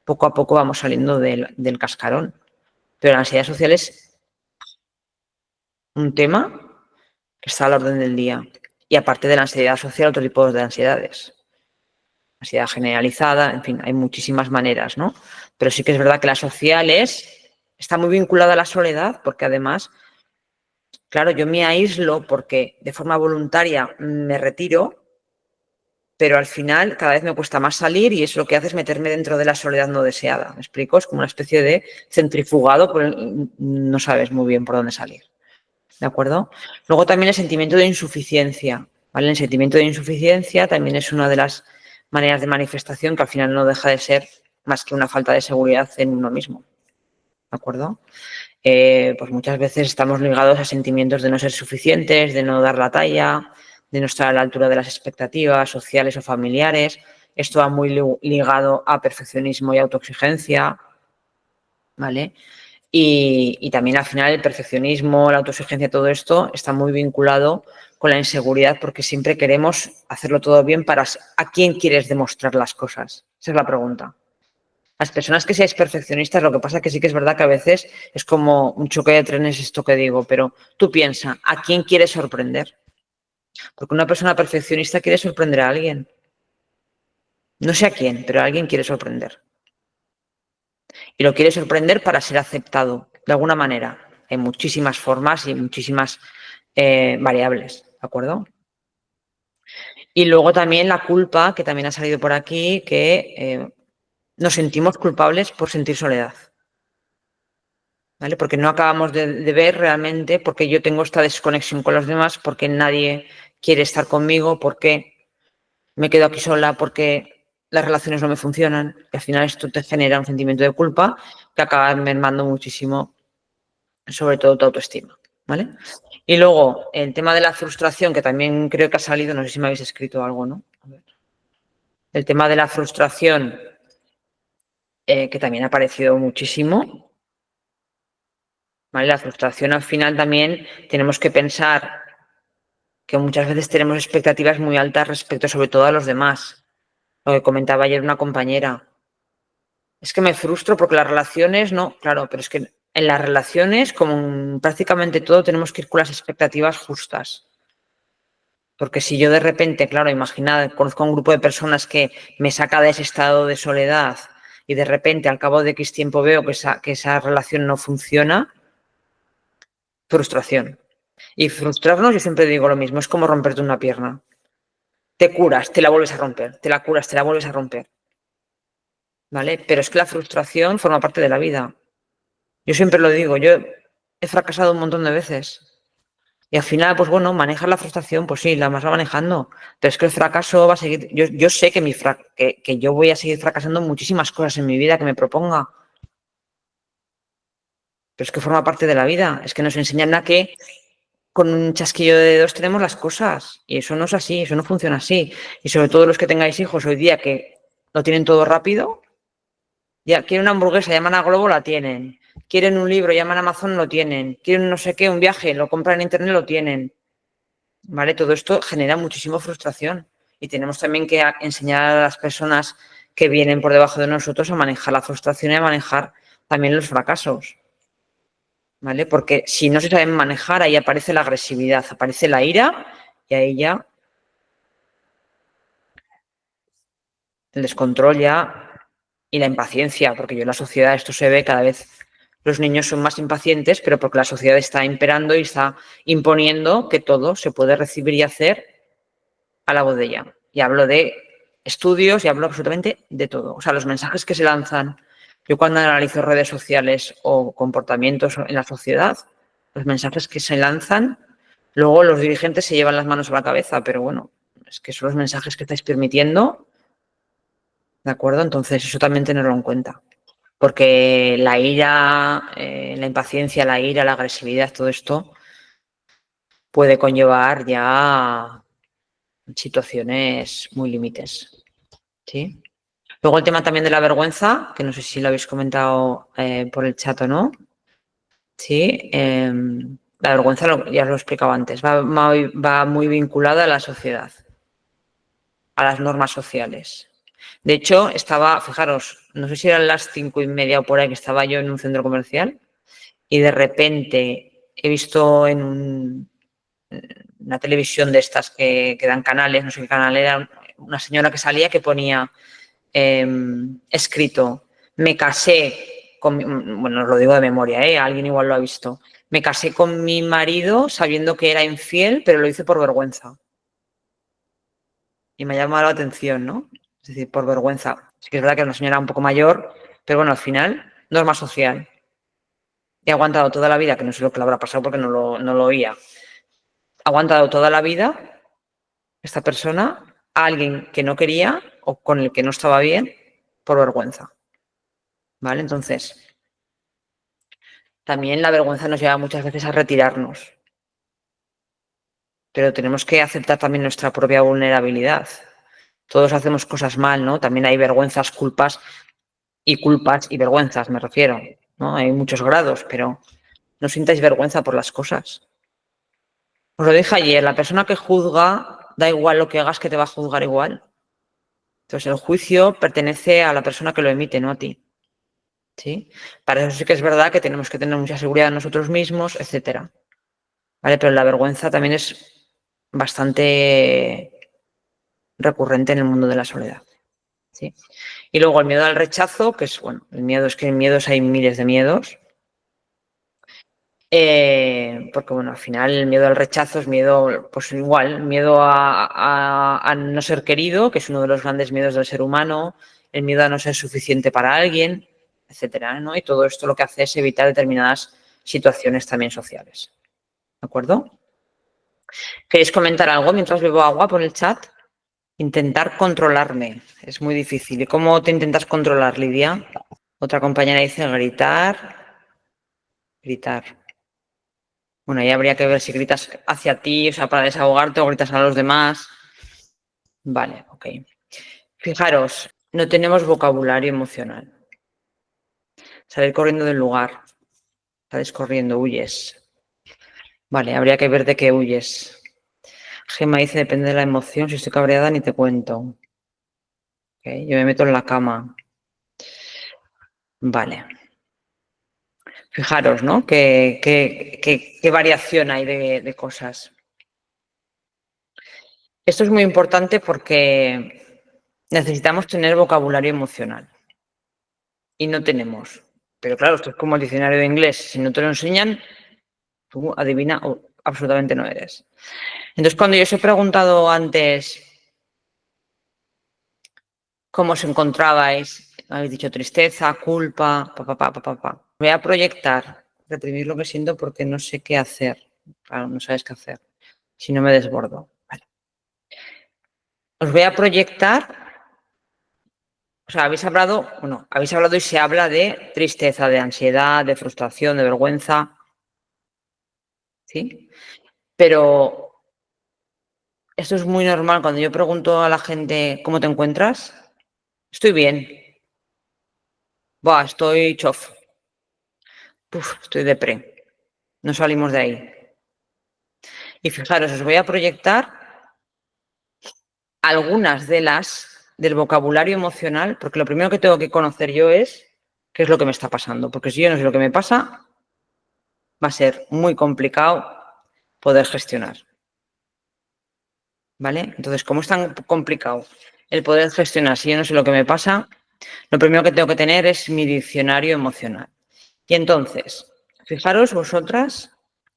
A: poco a poco vamos saliendo del cascarón. Pero la ansiedad social es un tema que está a la orden del día. Y aparte de la ansiedad social, otro tipo de ansiedades. Ansiedad generalizada, en fin, hay muchísimas maneras, ¿no? Pero sí que es verdad que la social está muy vinculada a la soledad, porque además, claro, yo me aíslo porque de forma voluntaria me retiro, pero al final cada vez me cuesta más salir y eso lo que hace es meterme dentro de la soledad no deseada. ¿Me explico? Es como una especie de centrifugado, no sabes muy bien por dónde salir. ¿De acuerdo? Luego también el sentimiento de insuficiencia, ¿vale? El sentimiento de insuficiencia también es una de las maneras de manifestación que al final no deja de ser más que una falta de seguridad en uno mismo. ¿De acuerdo? Pues muchas veces estamos ligados a sentimientos de no ser suficientes, de no dar la talla, de no estar a la altura de las expectativas sociales o familiares. Esto va muy ligado a perfeccionismo y autoexigencia, ¿vale? Y también al final el perfeccionismo, la autoexigencia, todo esto está muy vinculado con la inseguridad porque siempre queremos hacerlo todo bien para a quién quieres demostrar las cosas. Esa es la pregunta. Las personas que seáis perfeccionistas, lo que pasa es que sí que es verdad que a veces es como un choque de trenes esto que digo, pero tú piensa, ¿a quién quieres sorprender? Porque una persona perfeccionista quiere sorprender a alguien. No sé a quién, pero a alguien quiere sorprender. Y lo quiere sorprender para ser aceptado, de alguna manera, en muchísimas formas y muchísimas variables, ¿de acuerdo? Y luego también la culpa, que también ha salido por aquí, que nos sentimos culpables por sentir soledad. ¿Vale? Porque no acabamos de ver realmente por qué yo tengo esta desconexión con los demás, por qué nadie quiere estar conmigo, por qué me quedo aquí sola, por qué las relaciones no me funcionan. Y al final esto te genera un sentimiento de culpa que acaba mermando muchísimo, sobre todo tu autoestima. ¿Vale? Y luego el tema de la frustración, que también creo que ha salido, no sé si me habéis escrito algo, ¿no? A ver. El tema de la frustración, que también ha aparecido muchísimo. ¿Vale? La frustración al final también tenemos que pensar que muchas veces tenemos expectativas muy altas respecto sobre todo a los demás. Lo que comentaba ayer una compañera. Es que me frustro porque las relaciones, no, claro, pero es que en las relaciones, como en prácticamente todo, tenemos que ir con las expectativas justas. Porque si yo de repente, claro, imaginad, conozco a un grupo de personas que me saca de ese estado de soledad y de repente al cabo de X tiempo veo que esa relación no funciona, frustración. Y frustrarnos, yo siempre digo lo mismo, es como romperte una pierna. Te curas, te la vuelves a romper, te la curas, te la vuelves a romper. ¿Vale? Pero es que la frustración forma parte de la vida. Yo siempre lo digo, yo he fracasado un montón de veces. Y al final, pues bueno, manejar la frustración, pues sí, la vas manejando. Pero es que el fracaso va a seguir. Yo sé que yo voy a seguir fracasando en muchísimas cosas en mi vida que me proponga. Pero es que forma parte de la vida. Es que nos enseñan a que con un chasquillo de dedos tenemos las cosas. Y eso no es así, eso no funciona así. Y sobre todo los que tengáis hijos hoy día que lo tienen todo rápido. Ya, quieren una hamburguesa, llaman a Globo, la tienen. Quieren un libro, llaman a Amazon, lo tienen. Quieren no sé qué, un viaje, lo compran en internet, lo tienen. ¿Vale? Todo esto genera muchísima frustración. Y tenemos también que enseñar a las personas que vienen por debajo de nosotros a manejar la frustración y a manejar también los fracasos. ¿Vale? Porque si no se saben manejar, ahí aparece la agresividad, aparece la ira y ahí ya el descontrol ya y la impaciencia, porque yo en la sociedad esto se ve cada vez, los niños son más impacientes, pero porque la sociedad está imperando y está imponiendo que todo se puede recibir y hacer a la voz de ella. Y hablo de estudios y hablo absolutamente de todo. O sea, los mensajes que se lanzan, yo cuando analizo redes sociales o comportamientos en la sociedad, los mensajes que se lanzan, luego los dirigentes se llevan las manos a la cabeza, pero bueno, es que son los mensajes que estáis permitiendo. ¿De acuerdo? Entonces, eso también tenerlo en cuenta. Porque la ira, la impaciencia, la ira, la agresividad, todo esto puede conllevar ya situaciones muy límites. ¿Sí? Luego el tema también de la vergüenza, que no sé si lo habéis comentado por el chat o no. Sí. La vergüenza, ya lo he explicado antes, va muy vinculada a la sociedad, a las normas sociales. De hecho, fijaros, no sé si eran las 5:30 o por ahí que estaba yo en un centro comercial y de repente he visto en una televisión de estas que dan canales, no sé qué canal era, una señora que salía que ponía escrito, me casé con, bueno, os lo digo de memoria, alguien igual lo ha visto, me casé con mi marido sabiendo que era infiel, pero lo hice por vergüenza. Y me ha llamado la atención, ¿no? Es decir, por vergüenza. Sí que es verdad que es una señora un poco mayor, pero bueno, al final, norma social. He aguantado toda la vida, que no sé lo que le habrá pasado porque no lo oía. Ha aguantado toda la vida esta persona a alguien que no quería o con el que no estaba bien por vergüenza. ¿Vale? Entonces, también la vergüenza nos lleva muchas veces a retirarnos. Pero tenemos que aceptar también nuestra propia vulnerabilidad. Todos hacemos cosas mal, ¿no? También hay vergüenzas, culpas y vergüenzas, me refiero, ¿no? Hay muchos grados, pero no sintáis vergüenza por las cosas. Os lo dije ayer, la persona que juzga, da igual lo que hagas, que te va a juzgar igual. Entonces el juicio pertenece a la persona que lo emite, no a ti. ¿sí? Para eso sí que es verdad que tenemos que tener mucha seguridad en nosotros mismos, etcétera. ¿Vale? Pero la vergüenza también es bastante recurrente en el mundo de la soledad. ¿Sí? Y luego el miedo al rechazo, que es, bueno, el miedo es que en miedos hay miles de miedos. Porque, bueno, al final el miedo al rechazo es miedo, pues igual, miedo a no ser querido, que es uno de los grandes miedos del ser humano, el miedo a no ser suficiente para alguien, etcétera, ¿no? Y todo esto lo que hace es evitar determinadas situaciones también sociales. ¿De acuerdo? ¿Queréis comentar algo mientras bebo agua por el chat? Intentar controlarme. Es muy difícil. ¿Y cómo te intentas controlar, Lidia? Otra compañera dice gritar. Gritar. Bueno, ahí habría que ver si gritas hacia ti, o sea, para desahogarte o gritas a los demás. Vale, ok. Fijaros, no tenemos vocabulario emocional. Salir corriendo del lugar. Sales corriendo, huyes. Vale, habría que ver de qué huyes. Gemma dice, depende de la emoción. Si estoy cabreada, ni te cuento. Okay, yo me meto en la cama. Vale. Fijaros, ¿no? ¿Qué variación hay de cosas? Esto es muy importante porque necesitamos tener vocabulario emocional y no tenemos. Pero claro, esto es como el diccionario de inglés. Si no te lo enseñan, tú adivina o absolutamente no eres. Entonces, cuando yo os he preguntado antes cómo os encontrabais, habéis dicho tristeza, culpa, voy a proyectar, reprimir lo que siento porque no sé qué hacer. Claro, no sabes qué hacer. Si no me desbordo. Vale. Os voy a proyectar, o sea, habéis hablado y se habla de tristeza, de ansiedad, de frustración, de vergüenza, ¿sí? Pero esto es muy normal. Cuando yo pregunto a la gente, ¿cómo te encuentras? Estoy bien. Buah, estoy chof. Estoy depre. No salimos de ahí. Y fijaros, os voy a proyectar algunas del vocabulario emocional, porque lo primero que tengo que conocer yo es qué es lo que me está pasando. Porque si yo no sé lo que me pasa, va a ser muy complicado poder gestionar. ¿Vale? Entonces, como es tan complicado el poder gestionar si yo no sé lo que me pasa, lo primero que tengo que tener es mi diccionario emocional. Y entonces, fijaros vosotras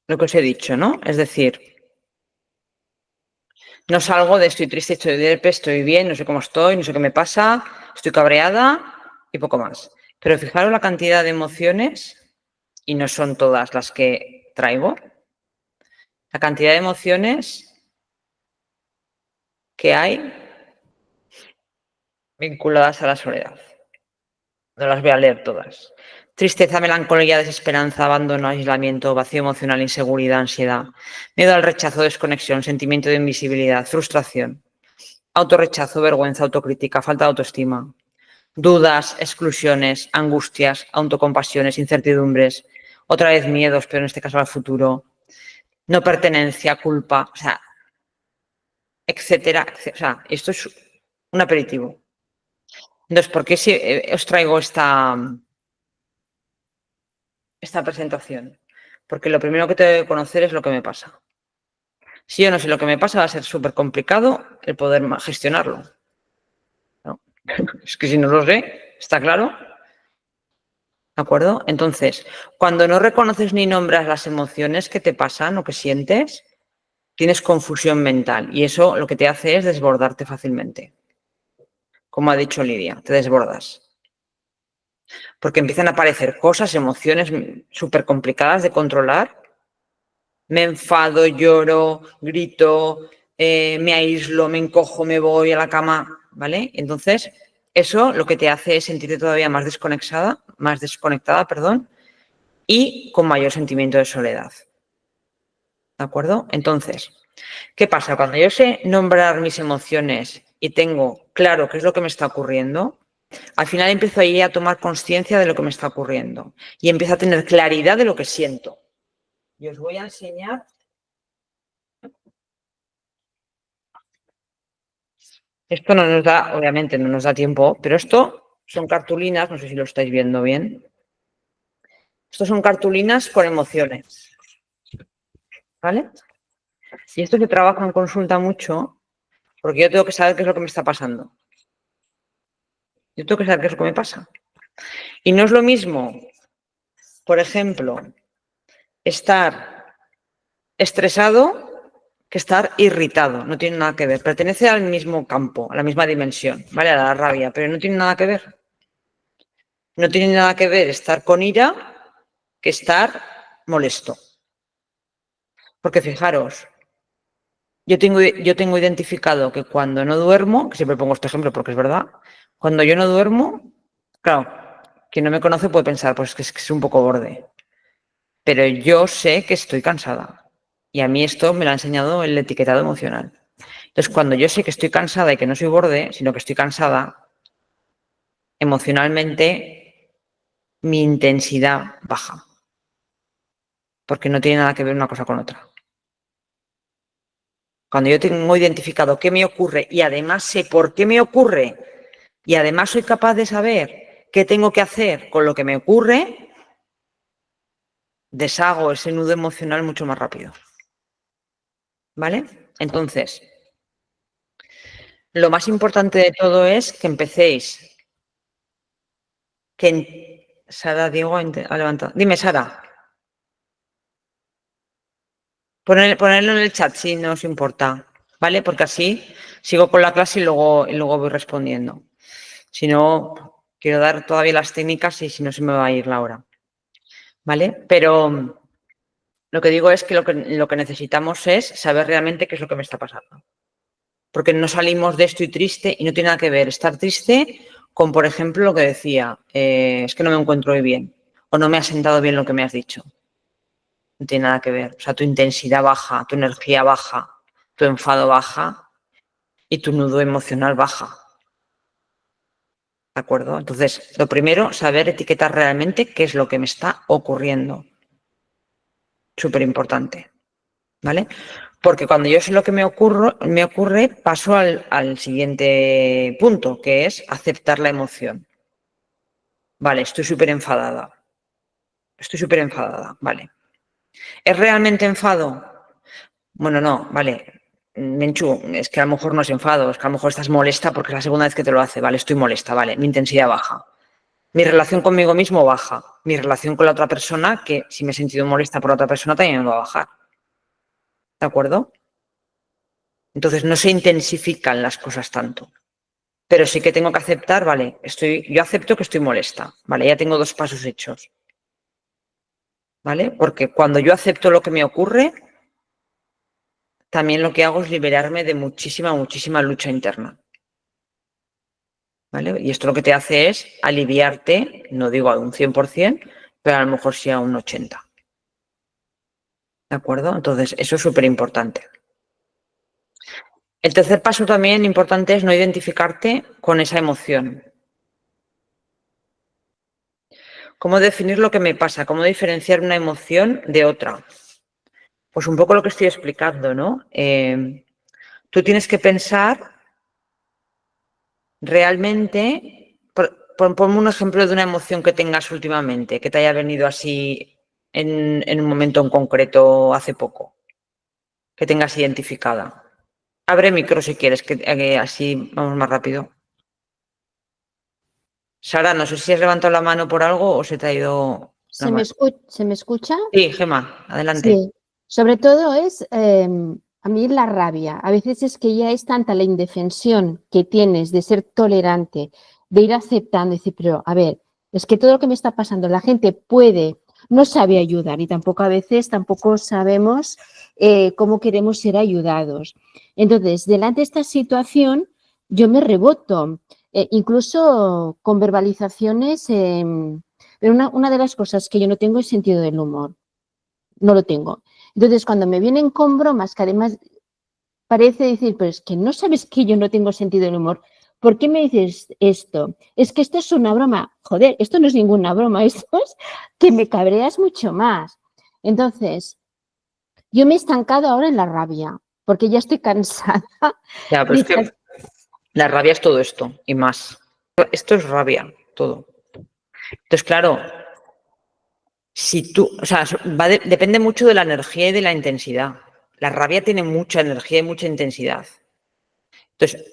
A: lo que os he dicho, ¿no? Es decir, no salgo de estoy triste, estoy depre, estoy bien, no sé cómo estoy, no sé qué me pasa, estoy cabreada y poco más. Pero fijaros la cantidad de emociones, y no son todas las que traigo, la cantidad de emociones que hay vinculadas a la soledad. No las voy a leer todas. Tristeza, melancolía, desesperanza, abandono, aislamiento, vacío emocional, inseguridad, ansiedad, miedo al rechazo, desconexión, sentimiento de invisibilidad, frustración, autorrechazo, vergüenza, autocrítica, falta de autoestima, dudas, exclusiones, angustias, autocompasiones, incertidumbres, otra vez miedos, pero en este caso al futuro, no pertenencia, culpa, o sea, etcétera, etcétera. O sea, esto es un aperitivo. Entonces, ¿por qué si, os traigo esta presentación? Porque lo primero que tengo que conocer es lo que me pasa. Si yo no sé lo que me pasa, va a ser súper complicado el poder gestionarlo, ¿no? Es que si no lo sé, está claro. ¿De acuerdo? Entonces, cuando no reconoces ni nombras las emociones que te pasan o que sientes, tienes confusión mental y eso lo que te hace es desbordarte fácilmente. Como ha dicho Lidia, te desbordas. Porque empiezan a aparecer cosas, emociones súper complicadas de controlar. Me enfado, lloro, grito, me aíslo, me encojo, me voy a la cama, ¿vale? Entonces, eso lo que te hace es sentirte todavía más desconectada, perdón, y con mayor sentimiento de soledad. ¿De acuerdo? Entonces, ¿qué pasa? Cuando yo sé nombrar mis emociones y tengo claro qué es lo que me está ocurriendo, al final empiezo ahí a tomar conciencia de lo que me está ocurriendo y empiezo a tener claridad de lo que siento. Y os voy a enseñar. Esto no nos da, obviamente no nos da tiempo, pero esto son cartulinas, no sé si lo estáis viendo bien. Estos son cartulinas con emociones, ¿vale? Y esto se trabaja en consulta mucho porque yo tengo que saber qué es lo que me está pasando. Yo tengo que saber qué es lo que me pasa. Y no es lo mismo, por ejemplo, estar estresado que estar irritado. No tiene nada que ver. Pertenece al mismo campo, a la misma dimensión, ¿vale? A la rabia, pero no tiene nada que ver. No tiene nada que ver estar con ira que estar molesto. Porque fijaros, yo tengo identificado que cuando no duermo, que siempre pongo este ejemplo porque es verdad, cuando yo no duermo, claro, quien no me conoce puede pensar, pues que es un poco borde. Pero yo sé que estoy cansada. Y a mí esto me lo ha enseñado el etiquetado emocional. Entonces, cuando yo sé que estoy cansada y que no soy borde, sino que estoy cansada, emocionalmente mi intensidad baja. Porque no tiene nada que ver una cosa con otra. Cuando yo tengo identificado qué me ocurre y además sé por qué me ocurre y además soy capaz de saber qué tengo que hacer con lo que me ocurre, deshago ese nudo emocional mucho más rápido. ¿Vale? Entonces, lo más importante de todo es que empecéis. Sara, Diego ha levantado. Dime, Sara. Ponerlo en el chat si no os importa, ¿vale? Porque así sigo con la clase y luego voy respondiendo. Si no, quiero dar todavía las técnicas y si no se me va a ir la hora, ¿vale? Pero lo que digo es que lo que necesitamos es saber realmente qué es lo que me está pasando. Porque no salimos de esto y triste y no tiene nada que ver estar triste con, por ejemplo, lo que decía, es que no me encuentro hoy bien o no me ha sentado bien lo que me has dicho. No tiene nada que ver. O sea, tu intensidad baja, tu energía baja, tu enfado baja y tu nudo emocional baja. ¿De acuerdo? Entonces, lo primero, saber etiquetar realmente qué es lo que me está ocurriendo. Súper importante. ¿Vale? Porque cuando yo sé lo que me ocurre, paso al siguiente punto, que es aceptar la emoción. Vale, estoy súper enfadada. Vale. ¿Es realmente enfado? Bueno, no, vale. Menchu, es que a lo mejor no es enfado, es que a lo mejor estás molesta porque es la segunda vez que te lo hace, vale, estoy molesta, vale, mi intensidad baja. Mi relación conmigo mismo baja. Mi relación con la otra persona, que si me he sentido molesta por la otra persona, también me va a bajar. ¿De acuerdo? Entonces no se intensifican las cosas tanto. Pero sí que tengo que aceptar, vale, yo acepto que estoy molesta, vale, ya tengo 2 pasos hechos. ¿Vale? Porque cuando yo acepto lo que me ocurre, también lo que hago es liberarme de muchísima lucha interna. ¿Vale? Y esto lo que te hace es aliviarte, no digo a un 100%, pero a lo mejor sí a un 80%. ¿De acuerdo? Entonces, eso es súper importante. El tercer paso también importante es no identificarte con esa emoción. ¿Cómo definir lo que me pasa? ¿Cómo diferenciar una emoción de otra? Pues un poco lo que estoy explicando, ¿no? Tú tienes que pensar realmente, ponme un ejemplo de una emoción que tengas últimamente, que te haya venido así en un momento en concreto hace poco, que tengas identificada. Abre micro si quieres, que así vamos más rápido. Sara, no sé si has levantado la mano por algo o se te ha ido la mano.
B: ¿Se me escucha?
A: Sí, Gemma, adelante.
B: Sí, sobre todo es a mí la rabia. A veces es que ya es tanta la indefensión que tienes de ser tolerante, de ir aceptando y decir, pero a ver, es que todo lo que me está pasando, la gente no sabe ayudar y tampoco a veces tampoco sabemos cómo queremos ser ayudados. Entonces, delante de esta situación, yo me reboto, incluso con verbalizaciones. Pero una de las cosas que yo no tengo es sentido del humor. No lo tengo. Entonces, cuando me vienen con bromas, que además parece decir, pero es que no sabes que yo no tengo sentido del humor. ¿Por qué me dices esto? Es que esto es una broma. Joder, esto no es ninguna broma, esto es que me cabreas mucho más. Entonces, yo me he estancado ahora en la rabia, porque ya estoy cansada
A: Ya, pero
B: de
A: es que la rabia es todo esto y más. Esto es rabia, todo. Entonces, claro, Si tú, o sea, depende mucho de la energía y de la intensidad. La rabia tiene mucha energía y mucha intensidad. Entonces,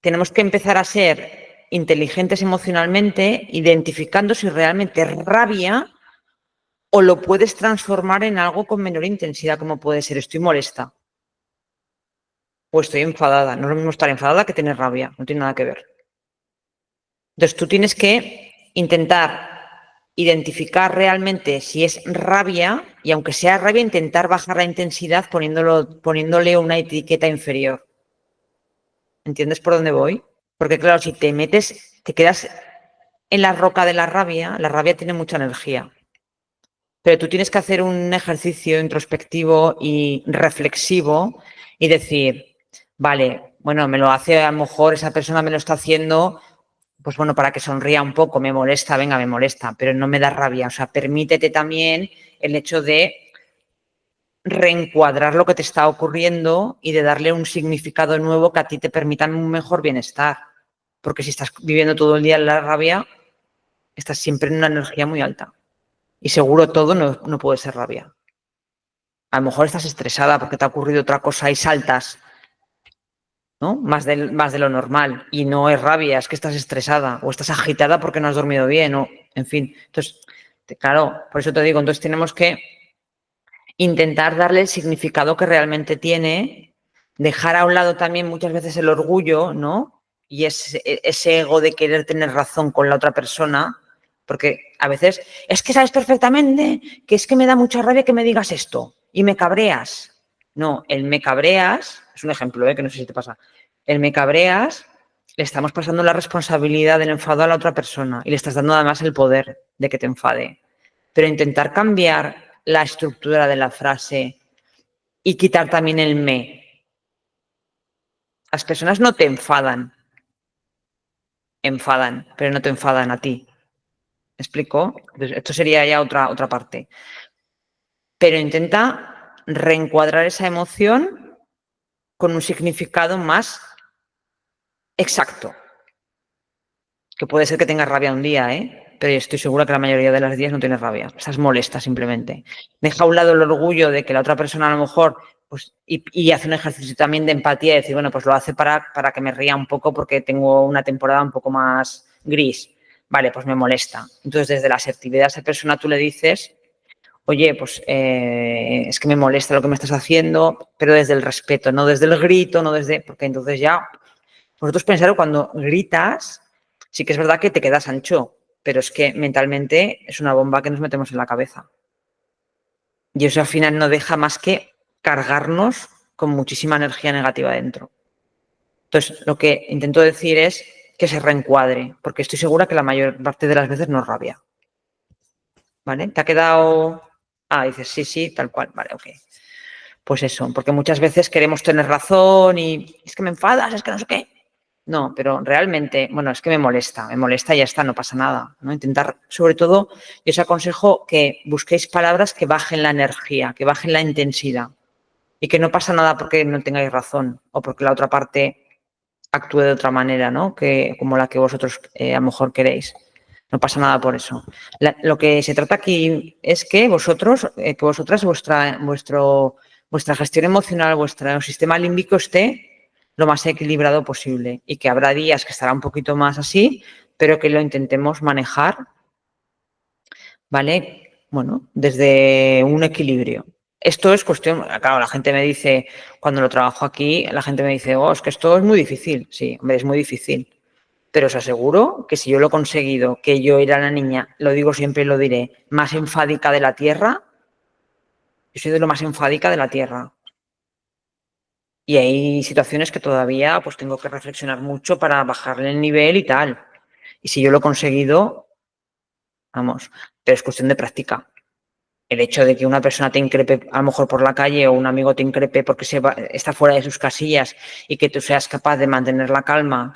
A: tenemos que empezar a ser inteligentes emocionalmente, identificando si realmente es rabia o lo puedes transformar en algo con menor intensidad, como puede ser estoy molesta o estoy enfadada. No es lo mismo estar enfadada que tener rabia, no tiene nada que ver. Entonces, tú tienes que intentar identificar realmente si es rabia y aunque sea rabia, intentar bajar la intensidad poniéndole una etiqueta inferior. ¿Entiendes por dónde voy? Porque claro, si te metes, te quedas en la roca de la rabia tiene mucha energía. Pero tú tienes que hacer un ejercicio introspectivo y reflexivo y decir, vale, bueno, me lo hace a lo mejor esa persona me lo está haciendo, pues bueno, para que sonría un poco, me molesta, venga, me molesta, pero no me da rabia. O sea, permítete también el hecho de reencuadrar lo que te está ocurriendo y de darle un significado nuevo que a ti te permita un mejor bienestar. Porque si estás viviendo todo el día en la rabia, estás siempre en una energía muy alta. Y seguro todo no puede ser rabia. A lo mejor estás estresada porque te ha ocurrido otra cosa y saltas, ¿no? Más de lo normal. Y no es rabia, es que estás estresada o estás agitada porque no has dormido bien o, en fin. Entonces, claro, por eso te digo, entonces tenemos que intentar darle el significado que realmente tiene, dejar a un lado también muchas veces el orgullo, ¿no? Y ese ego de querer tener razón con la otra persona, porque a veces es que sabes perfectamente que es que me da mucha rabia que me digas esto y me cabreas. No, el me cabreas, es un ejemplo, que no sé si te pasa, el me cabreas, le estamos pasando la responsabilidad del enfado a la otra persona y le estás dando además el poder de que te enfade. Pero intentar cambiar la estructura de la frase y quitar también el me. Las personas no te enfadan, pero no te enfadan a ti. ¿Me explico? Entonces, esto sería ya otra parte. Pero intenta reencuadrar esa emoción con un significado más exacto. Que puede ser que tengas rabia un día, pero yo estoy segura que la mayoría de los días no tienes rabia. Estás molesta simplemente. Deja a un lado el orgullo de que la otra persona a lo mejor, pues, y hace un ejercicio también de empatía y decir, bueno, pues lo hace para que me ría un poco porque tengo una temporada un poco más gris. Vale, pues me molesta. Entonces, desde la asertividad a esa persona tú le dices, oye, pues es que me molesta lo que me estás haciendo, pero desde el respeto, no desde el grito, no desde, porque entonces ya, vosotros pensaros cuando gritas, sí que es verdad que te quedas ancho, pero es que mentalmente es una bomba que nos metemos en la cabeza. Y eso al final no deja más que cargarnos con muchísima energía negativa dentro. Entonces, lo que intento decir es que se reencuadre, porque estoy segura que la mayor parte de las veces no es rabia. ¿Vale? ¿Te ha quedado...? Ah, dices, sí, tal cual. Vale, ok. Pues eso, porque muchas veces queremos tener razón y es que me enfadas, es que no sé qué. No, pero realmente, bueno, es que me molesta y ya está, no pasa nada, ¿no? Intentar, sobre todo, yo os aconsejo que busquéis palabras que bajen la energía, que bajen la intensidad y que no pasa nada porque no tengáis razón o porque la otra parte actúe de otra manera, ¿no? Que, como la que vosotros a lo mejor queréis. No pasa nada por eso. Lo que se trata aquí es que vosotras, vuestra gestión emocional, vuestro sistema límbico esté lo más equilibrado posible y que habrá días que estará un poquito más así, pero que lo intentemos manejar, ¿vale? Bueno, desde un equilibrio. Esto es cuestión, claro, la gente me dice, cuando lo trabajo aquí, la gente me dice, oh, es que esto es muy difícil. Sí, hombre, es muy difícil. Pero os aseguro que si yo lo he conseguido, que yo era la niña, lo digo siempre y lo diré, más enfádica de la Tierra, yo soy de lo más enfádica de la Tierra. Y hay situaciones que todavía pues tengo que reflexionar mucho para bajarle el nivel y tal. Y si yo lo he conseguido, vamos, pero es cuestión de práctica. El hecho de que una persona te increpe a lo mejor por la calle o un amigo te increpe porque está fuera de sus casillas y que tú seas capaz de mantener la calma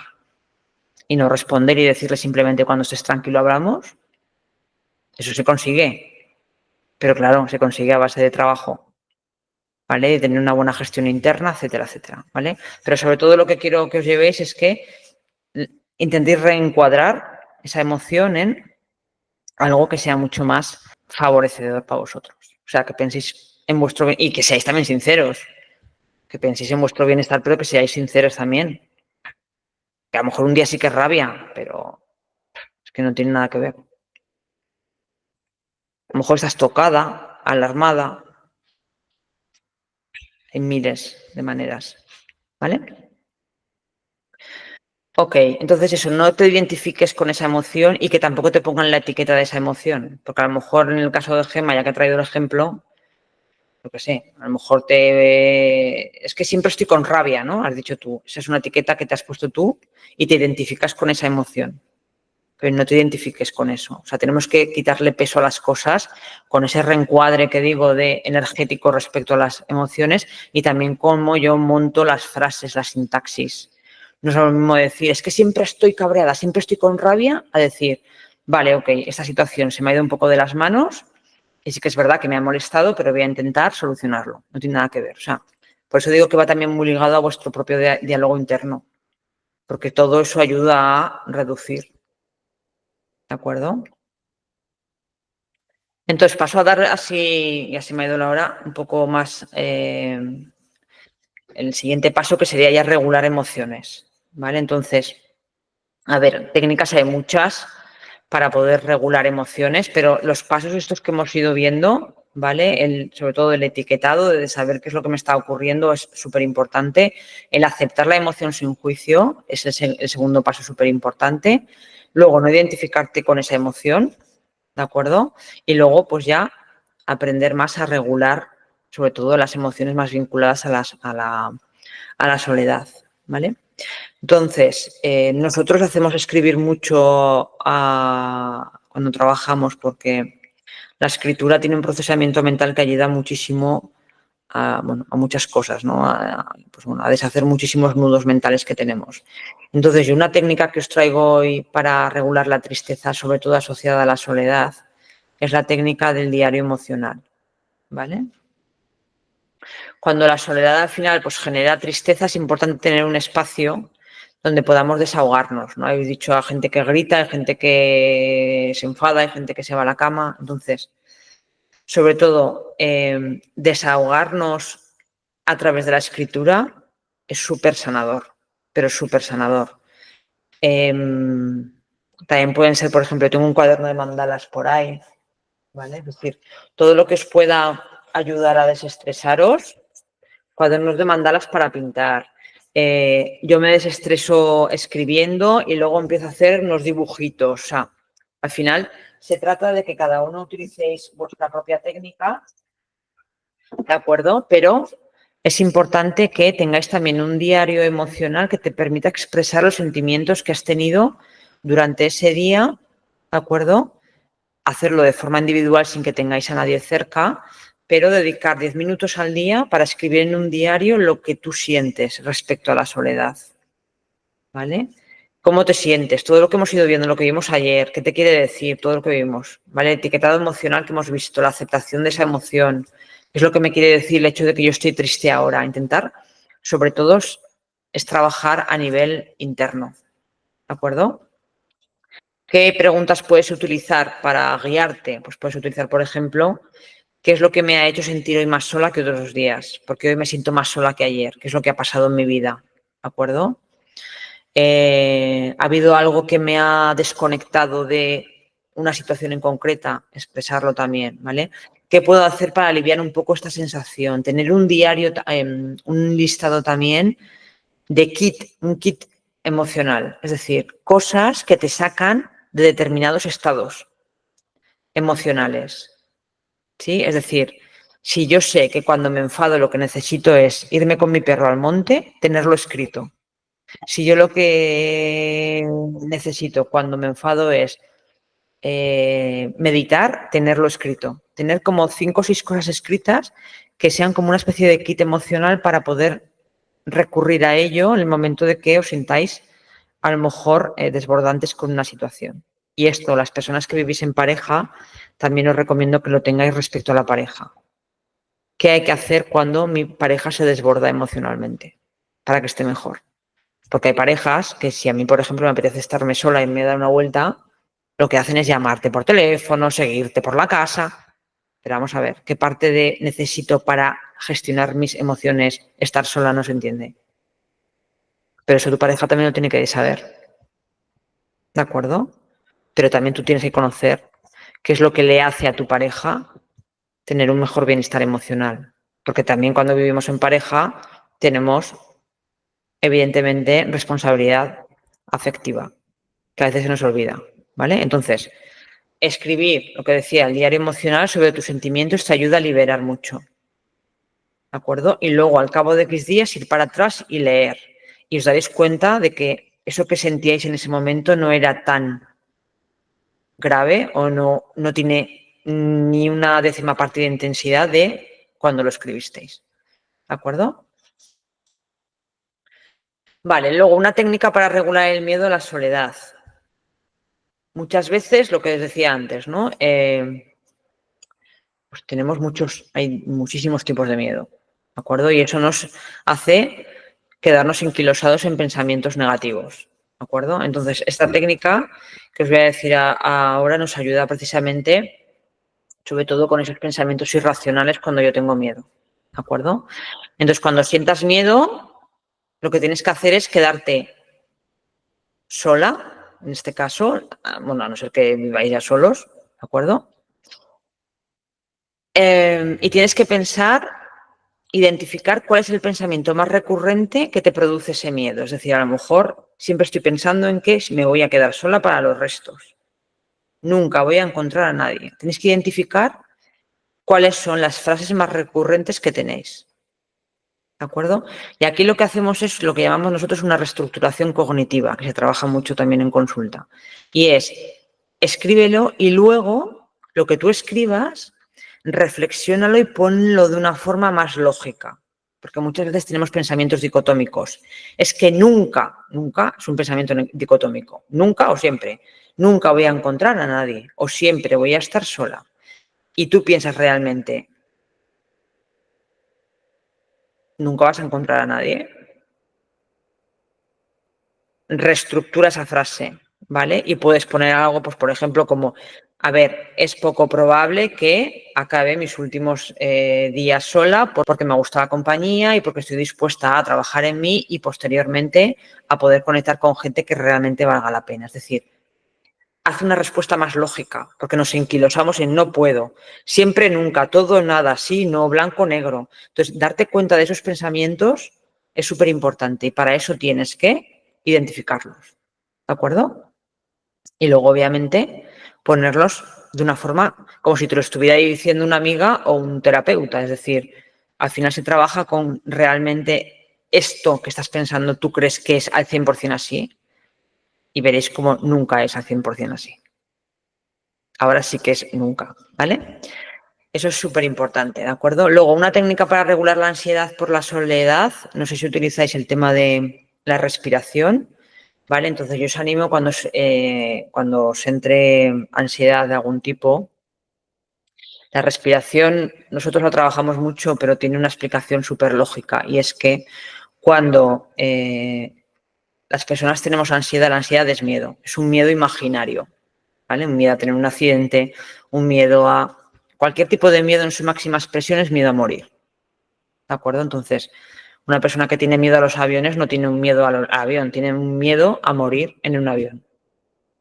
A: y no responder y decirle simplemente cuando estés tranquilo hablamos, eso se consigue. Pero claro, se consigue a base de trabajo, ¿vale? De tener una buena gestión interna, etcétera, etcétera, ¿vale? Pero sobre todo lo que quiero que os llevéis es que intentéis reencuadrar esa emoción en algo que sea mucho más favorecedor para vosotros. O sea, que penséis en vuestro bien y que seáis también sinceros. Que penséis en vuestro bienestar, pero que seáis sinceros también. Que a lo mejor un día sí que es rabia, pero es que no tiene nada que ver. A lo mejor estás tocada, alarmada, en miles de maneras. ¿Vale? Ok, entonces eso, no te identifiques con esa emoción y que tampoco te pongan la etiqueta de esa emoción. Porque a lo mejor en el caso de Gemma, ya que he traído el ejemplo, lo que sé, a lo mejor es que siempre estoy con rabia, ¿no? Has dicho tú. Esa es una etiqueta que te has puesto tú y te identificas con esa emoción. Pero no te identifiques con eso. O sea, tenemos que quitarle peso a las cosas con ese reencuadre que digo de energético respecto a las emociones y también cómo yo monto las frases, la sintaxis. No es lo mismo decir, es que siempre estoy cabreada, siempre estoy con rabia, a decir, vale, ok, esta situación se me ha ido un poco de las manos y sí que es verdad que me ha molestado, pero voy a intentar solucionarlo. No tiene nada que ver. O sea, por eso digo que va también muy ligado a vuestro propio diálogo interno, porque todo eso ayuda a reducir. ¿De acuerdo? Entonces paso a dar así, ya se me ha ido la hora, un poco más el siguiente paso que sería ya regular emociones. ¿Vale? Entonces, a ver, técnicas hay muchas para poder regular emociones, pero los pasos estos que hemos ido viendo, ¿vale? Sobre todo el etiquetado, de saber qué es lo que me está ocurriendo, es súper importante. El aceptar la emoción sin juicio, ese es el segundo paso súper importante. Luego, no identificarte con esa emoción, ¿de acuerdo? Y luego, pues ya aprender más a regular, sobre todo las emociones más vinculadas a la soledad, ¿vale? Entonces, nosotros hacemos escribir mucho cuando trabajamos porque la escritura tiene un procesamiento mental que ayuda muchísimo a muchas cosas, ¿no? A deshacer muchísimos nudos mentales que tenemos. Entonces, yo una técnica que os traigo hoy para regular la tristeza, sobre todo asociada a la soledad, es la técnica del diario emocional, ¿vale? Cuando la soledad al final pues genera tristeza, es importante tener un espacio donde podamos desahogarnos, ¿no? Habéis dicho a gente que grita, hay gente que se enfada, hay gente que se va a la cama. Entonces, sobre todo, desahogarnos a través de la escritura es súper sanador, pero súper sanador. También pueden ser, por ejemplo, tengo un cuaderno de mandalas por ahí, ¿vale? Es decir, todo lo que os pueda ayudar a desestresaros, cuadernos de mandalas para pintar. Yo me desestreso escribiendo y luego empiezo a hacer unos dibujitos. O sea, al final se trata de que cada uno utilicéis vuestra propia técnica, ¿de acuerdo? Pero es importante que tengáis también un diario emocional que te permita expresar los sentimientos que has tenido durante ese día, ¿de acuerdo? Hacerlo de forma individual sin que tengáis a nadie cerca, pero dedicar 10 minutos al día para escribir en un diario lo que tú sientes respecto a la soledad, ¿vale? ¿Cómo te sientes? Todo lo que hemos ido viendo, lo que vimos ayer, ¿qué te quiere decir? Todo lo que vimos, ¿vale? El etiquetado emocional que hemos visto, la aceptación de esa emoción, ¿qué es lo que me quiere decir el hecho de que yo estoy triste ahora? Intentar, sobre todo, es trabajar a nivel interno, ¿de acuerdo? ¿Qué preguntas puedes utilizar para guiarte? Pues puedes utilizar, por ejemplo, ¿qué es lo que me ha hecho sentir hoy más sola que otros días? Porque hoy me siento más sola que ayer. ¿Qué es lo que ha pasado en mi vida? ¿De acuerdo? ¿Ha habido algo que me ha desconectado de una situación en concreta? Expresarlo también, ¿vale? ¿Qué puedo hacer para aliviar un poco esta sensación? Tener un diario, un listado también de un kit emocional. Es decir, cosas que te sacan de determinados estados emocionales. ¿Sí? Es decir, si yo sé que cuando me enfado lo que necesito es irme con mi perro al monte, tenerlo escrito. Si yo lo que necesito cuando me enfado es meditar, tenerlo escrito. Tener como 5 o 6 cosas escritas que sean como una especie de kit emocional para poder recurrir a ello en el momento de que os sintáis a lo mejor desbordantes con una situación. Y esto, las personas que vivís en pareja, también os recomiendo que lo tengáis respecto a la pareja. ¿Qué hay que hacer cuando mi pareja se desborda emocionalmente para que esté mejor? Porque hay parejas que si a mí, por ejemplo, me apetece estarme sola y me da una vuelta, lo que hacen es llamarte por teléfono, seguirte por la casa. Pero vamos a ver, ¿qué parte de necesito para gestionar mis emociones estar sola no se entiende? Pero eso tu pareja también lo tiene que saber. ¿De acuerdo? Pero también tú tienes que conocer qué es lo que le hace a tu pareja tener un mejor bienestar emocional. Porque también cuando vivimos en pareja tenemos, evidentemente, responsabilidad afectiva, que a veces se nos olvida, ¿vale? Entonces, escribir, lo que decía, el diario emocional sobre tus sentimientos te ayuda a liberar mucho, ¿de acuerdo? Y luego, al cabo de X días, ir para atrás y leer. Y os daréis cuenta de que eso que sentíais en ese momento no era tan grave o no tiene ni una décima parte de intensidad de cuando lo escribisteis. ¿De acuerdo? Vale, luego una técnica para regular el miedo a la soledad. Muchas veces, lo que os decía antes, ¿no? Pues hay muchísimos tipos de miedo, ¿de acuerdo? Y eso nos hace quedarnos enquilosados en pensamientos negativos, ¿de acuerdo? Entonces, esta técnica que os voy a decir ahora nos ayuda precisamente, sobre todo con esos pensamientos irracionales cuando yo tengo miedo, ¿de acuerdo? Entonces, cuando sientas miedo, lo que tienes que hacer es quedarte sola, en este caso, bueno, a no ser que viváis ya solos, ¿de acuerdo? Y tienes que identificar cuál es el pensamiento más recurrente que te produce ese miedo. Es decir, a lo mejor siempre estoy pensando en que me voy a quedar sola para los restos. Nunca voy a encontrar a nadie. Tenéis que identificar cuáles son las frases más recurrentes que tenéis. ¿De acuerdo? Y aquí lo que hacemos es lo que llamamos nosotros una reestructuración cognitiva, que se trabaja mucho también en consulta. Y es, escríbelo y luego lo que tú escribas, reflexiónalo y ponlo de una forma más lógica. Porque muchas veces tenemos pensamientos dicotómicos. Es que nunca es un pensamiento dicotómico. Nunca o siempre. Nunca voy a encontrar a nadie o siempre voy a estar sola. Y tú piensas realmente, nunca vas a encontrar a nadie. Reestructura esa frase, ¿vale? Y puedes poner algo, pues por ejemplo, como, a ver, es poco probable que acabe mis últimos días sola porque me gusta la compañía y porque estoy dispuesta a trabajar en mí y posteriormente a poder conectar con gente que realmente valga la pena. Es decir, haz una respuesta más lógica, porque nos enquilosamos en no puedo, siempre, nunca, todo, nada, sí, no, blanco, negro. Entonces, darte cuenta de esos pensamientos es súper importante y para eso tienes que identificarlos, ¿de acuerdo? Y luego, obviamente, ponerlos de una forma como si te lo estuviera diciendo una amiga o un terapeuta. Es decir, al final se trabaja con realmente esto que estás pensando, tú crees que es al 100% así y veréis cómo nunca es al 100% así. Ahora sí que es nunca, ¿vale? Eso es súper importante, ¿de acuerdo? Luego, una técnica para regular la ansiedad por la soledad, no sé si utilizáis el tema de la respiración, ¿vale? Entonces yo os animo cuando os entre ansiedad de algún tipo, la respiración nosotros la trabajamos mucho, pero tiene una explicación súper lógica y es que cuando las personas tenemos ansiedad, la ansiedad es miedo, es un miedo imaginario, ¿vale? Un miedo a tener un accidente, un miedo a... Cualquier tipo de miedo en su máxima expresión es miedo a morir, ¿de acuerdo? Entonces, una persona que tiene miedo a los aviones no tiene un miedo al avión, tiene un miedo a morir en un avión.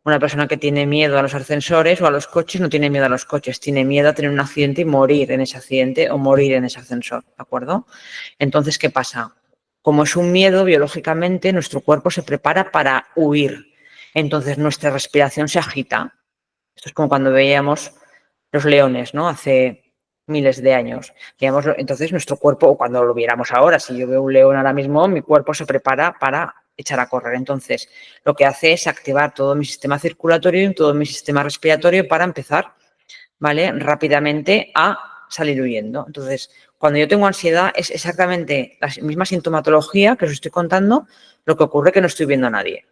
A: Una persona que tiene miedo a los ascensores o a los coches no tiene miedo a los coches, tiene miedo a tener un accidente y morir en ese accidente o morir en ese ascensor, ¿de acuerdo? Entonces, ¿qué pasa? Como es un miedo, biológicamente nuestro cuerpo se prepara para huir. Entonces, nuestra respiración se agita. Esto es como cuando veíamos los leones, ¿no? Hace miles de años. Entonces, nuestro cuerpo, o cuando lo viéramos ahora, si yo veo un león ahora mismo, mi cuerpo se prepara para echar a correr. Entonces, lo que hace es activar todo mi sistema circulatorio y todo mi sistema respiratorio para empezar, ¿vale? Rápidamente a salir huyendo. Entonces, cuando yo tengo ansiedad, es exactamente la misma sintomatología que os estoy contando, lo que ocurre que no estoy viendo a nadie.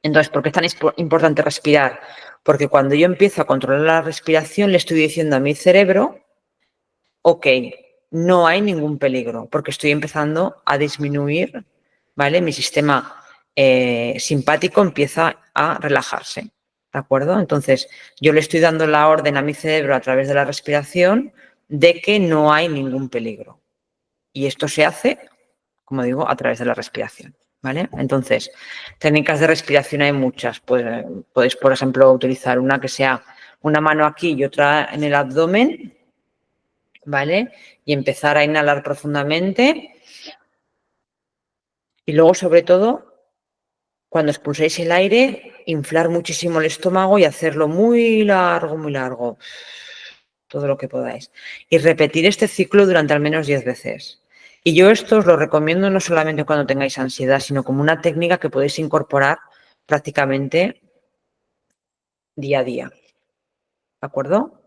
A: Entonces, ¿por qué es tan importante respirar? Porque cuando yo empiezo a controlar la respiración, le estoy diciendo a mi cerebro, ok, no hay ningún peligro, porque estoy empezando a disminuir, ¿vale? Mi sistema simpático empieza a relajarse. ¿de acuerdo? Entonces, yo le estoy dando la orden a mi cerebro a través de la respiración de que no hay ningún peligro. Y esto se hace, como digo, a través de la respiración, ¿vale? Entonces, técnicas de respiración hay muchas. Pues, podéis, por ejemplo, utilizar una que sea una mano aquí y otra en el abdomen, ¿vale? Y empezar a inhalar profundamente. Y luego, sobre todo, cuando expulséis el aire, inflar muchísimo el estómago y hacerlo muy largo, todo lo que podáis. Y repetir este ciclo durante al menos 10 veces. Y yo esto os lo recomiendo no solamente cuando tengáis ansiedad, sino como una técnica que podéis incorporar prácticamente día a día. ¿De acuerdo?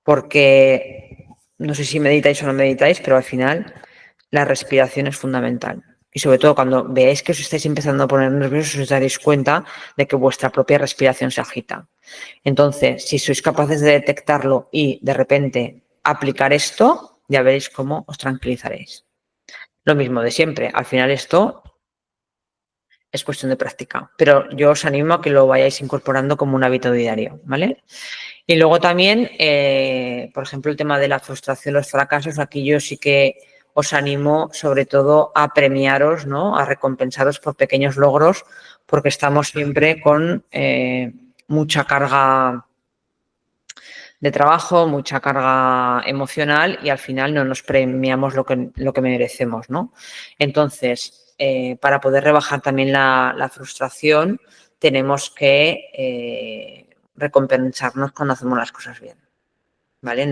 A: Porque no sé si meditáis o no meditáis, pero al final la respiración es fundamental. Y sobre todo cuando veáis que os estáis empezando a poner nerviosos, os daréis cuenta de que vuestra propia respiración se agita. Entonces, si sois capaces de detectarlo y de repente aplicar esto, ya veréis cómo os tranquilizaréis. Lo mismo de siempre. Al final esto es cuestión de práctica, pero yo os animo a que lo vayáis incorporando como un hábito diario, ¿vale? Y luego también, por ejemplo, el tema de la frustración, los fracasos, aquí yo sí que os animo sobre todo a premiaros, ¿no? A recompensaros por pequeños logros, porque estamos siempre con mucha carga de trabajo, mucha carga emocional y al final no nos premiamos lo que merecemos, ¿no? Entonces, para poder rebajar también la frustración, tenemos que recompensarnos cuando hacemos las cosas bien, ¿vale?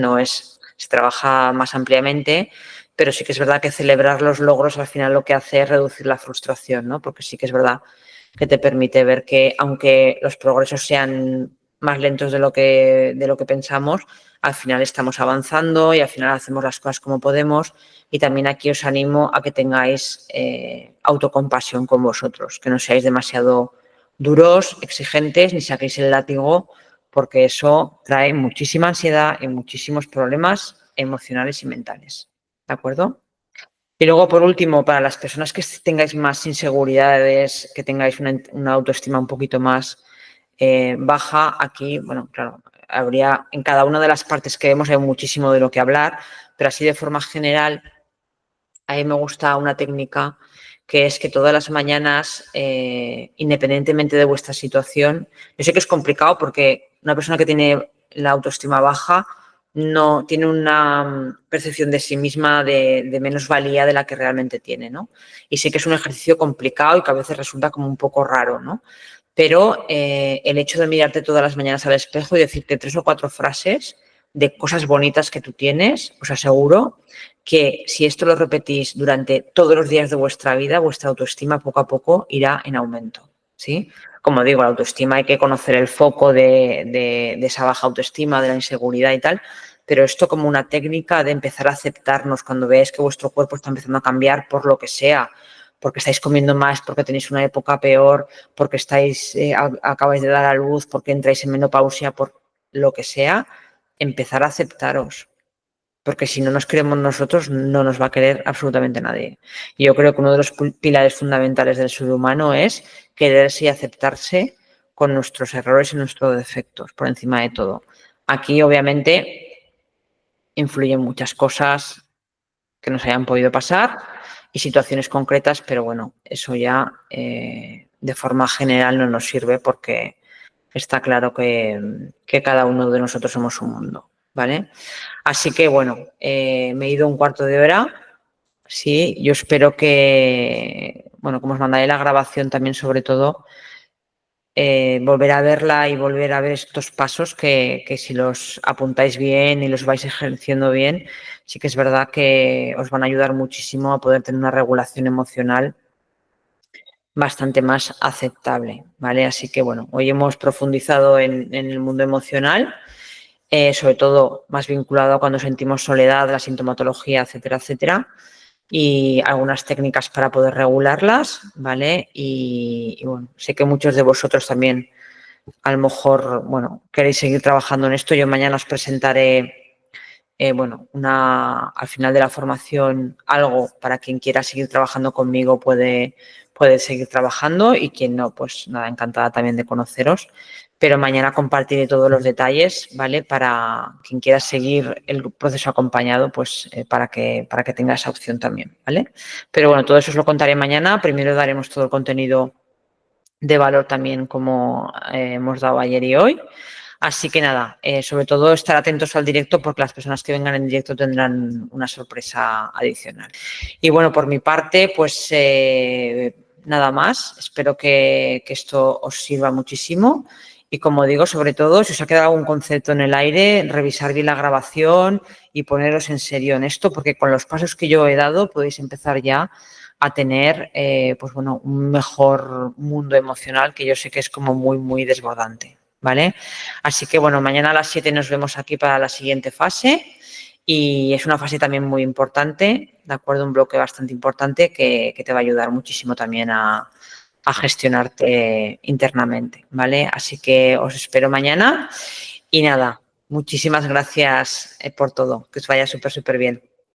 A: Se trabaja más ampliamente, pero sí que es verdad que celebrar los logros al final lo que hace es reducir la frustración, ¿no? Porque sí que es verdad que te permite ver que aunque los progresos sean más lentos de lo que pensamos, al final estamos avanzando y al final hacemos las cosas como podemos. Y también aquí os animo a que tengáis autocompasión con vosotros, que no seáis demasiado duros, exigentes, ni saquéis el látigo, porque eso trae muchísima ansiedad y muchísimos problemas emocionales y mentales. ¿De acuerdo? Y luego, por último, para las personas que tengáis más inseguridades, que tengáis una autoestima un poquito más baja, aquí, bueno, claro, habría en cada una de las partes que vemos hay muchísimo de lo que hablar, pero así de forma general, a mí me gusta una técnica que es que todas las mañanas, independientemente de vuestra situación, yo sé que es complicado porque una persona que tiene la autoestima baja no tiene una percepción de sí misma de menosvalía de la que realmente tiene, ¿no? Y sé que es un ejercicio complicado y que a veces resulta como un poco raro, ¿no? Pero el hecho de mirarte todas las mañanas al espejo y decirte 3 o 4 frases de cosas bonitas que tú tienes, os aseguro que si esto lo repetís durante todos los días de vuestra vida, vuestra autoestima poco a poco irá en aumento, ¿sí? Como digo, la autoestima hay que conocer el foco de esa baja autoestima, de la inseguridad y tal, pero esto como una técnica de empezar a aceptarnos cuando veáis que vuestro cuerpo está empezando a cambiar por lo que sea, porque estáis comiendo más, porque tenéis una época peor, porque acabáis de dar a luz, porque entráis en menopausia, por lo que sea, empezar a aceptaros. Porque si no nos queremos nosotros, no nos va a querer absolutamente nadie. Y yo creo que uno de los pilares fundamentales del ser humano es quererse y aceptarse con nuestros errores y nuestros defectos, por encima de todo. Aquí, obviamente, influyen muchas cosas que nos hayan podido pasar y situaciones concretas, pero bueno, eso ya de forma general no nos sirve porque está claro que cada uno de nosotros somos un mundo, ¿vale? Así que bueno, me he ido un cuarto de hora. Sí, yo espero que, bueno, como os mandaré la grabación también sobre todo, volver a verla y volver a ver estos pasos que si los apuntáis bien y los vais ejerciendo bien, sí que es verdad que os van a ayudar muchísimo a poder tener una regulación emocional bastante más aceptable, ¿vale? Así que bueno, hoy hemos profundizado en el mundo emocional, sobre todo más vinculado a cuando sentimos soledad, la sintomatología, etcétera, etcétera, y algunas técnicas para poder regularlas, ¿vale? Y bueno, sé que muchos de vosotros también a lo mejor, bueno, queréis seguir trabajando en esto. Yo mañana os presentaré, bueno, al final de la formación, algo para quien quiera seguir trabajando conmigo puede puede seguir trabajando y quien no, pues nada, encantada también de conoceros. Pero mañana compartiré todos los detalles, ¿vale? Para quien quiera seguir el proceso acompañado, pues para que tenga esa opción también, ¿vale? Pero bueno, todo eso os lo contaré mañana. Primero daremos todo el contenido de valor también como hemos dado ayer y hoy. Así que nada, sobre todo estar atentos al directo porque las personas que vengan en directo tendrán una sorpresa adicional. Y bueno, por mi parte, pues nada más. Espero que esto os sirva muchísimo. Y como digo, sobre todo, si os ha quedado algún concepto en el aire, revisar bien la grabación y poneros en serio en esto, porque con los pasos que yo he dado podéis empezar ya a tener pues bueno, un mejor mundo emocional que yo sé que es como muy desbordante, ¿vale? Así que bueno, mañana a las 7 nos vemos aquí para la siguiente fase y es una fase también muy importante, ¿de acuerdo? Un bloque bastante importante que te va a ayudar muchísimo también a gestionarte internamente, ¿vale? Así que os espero mañana y nada, muchísimas gracias por todo, que os vaya súper bien.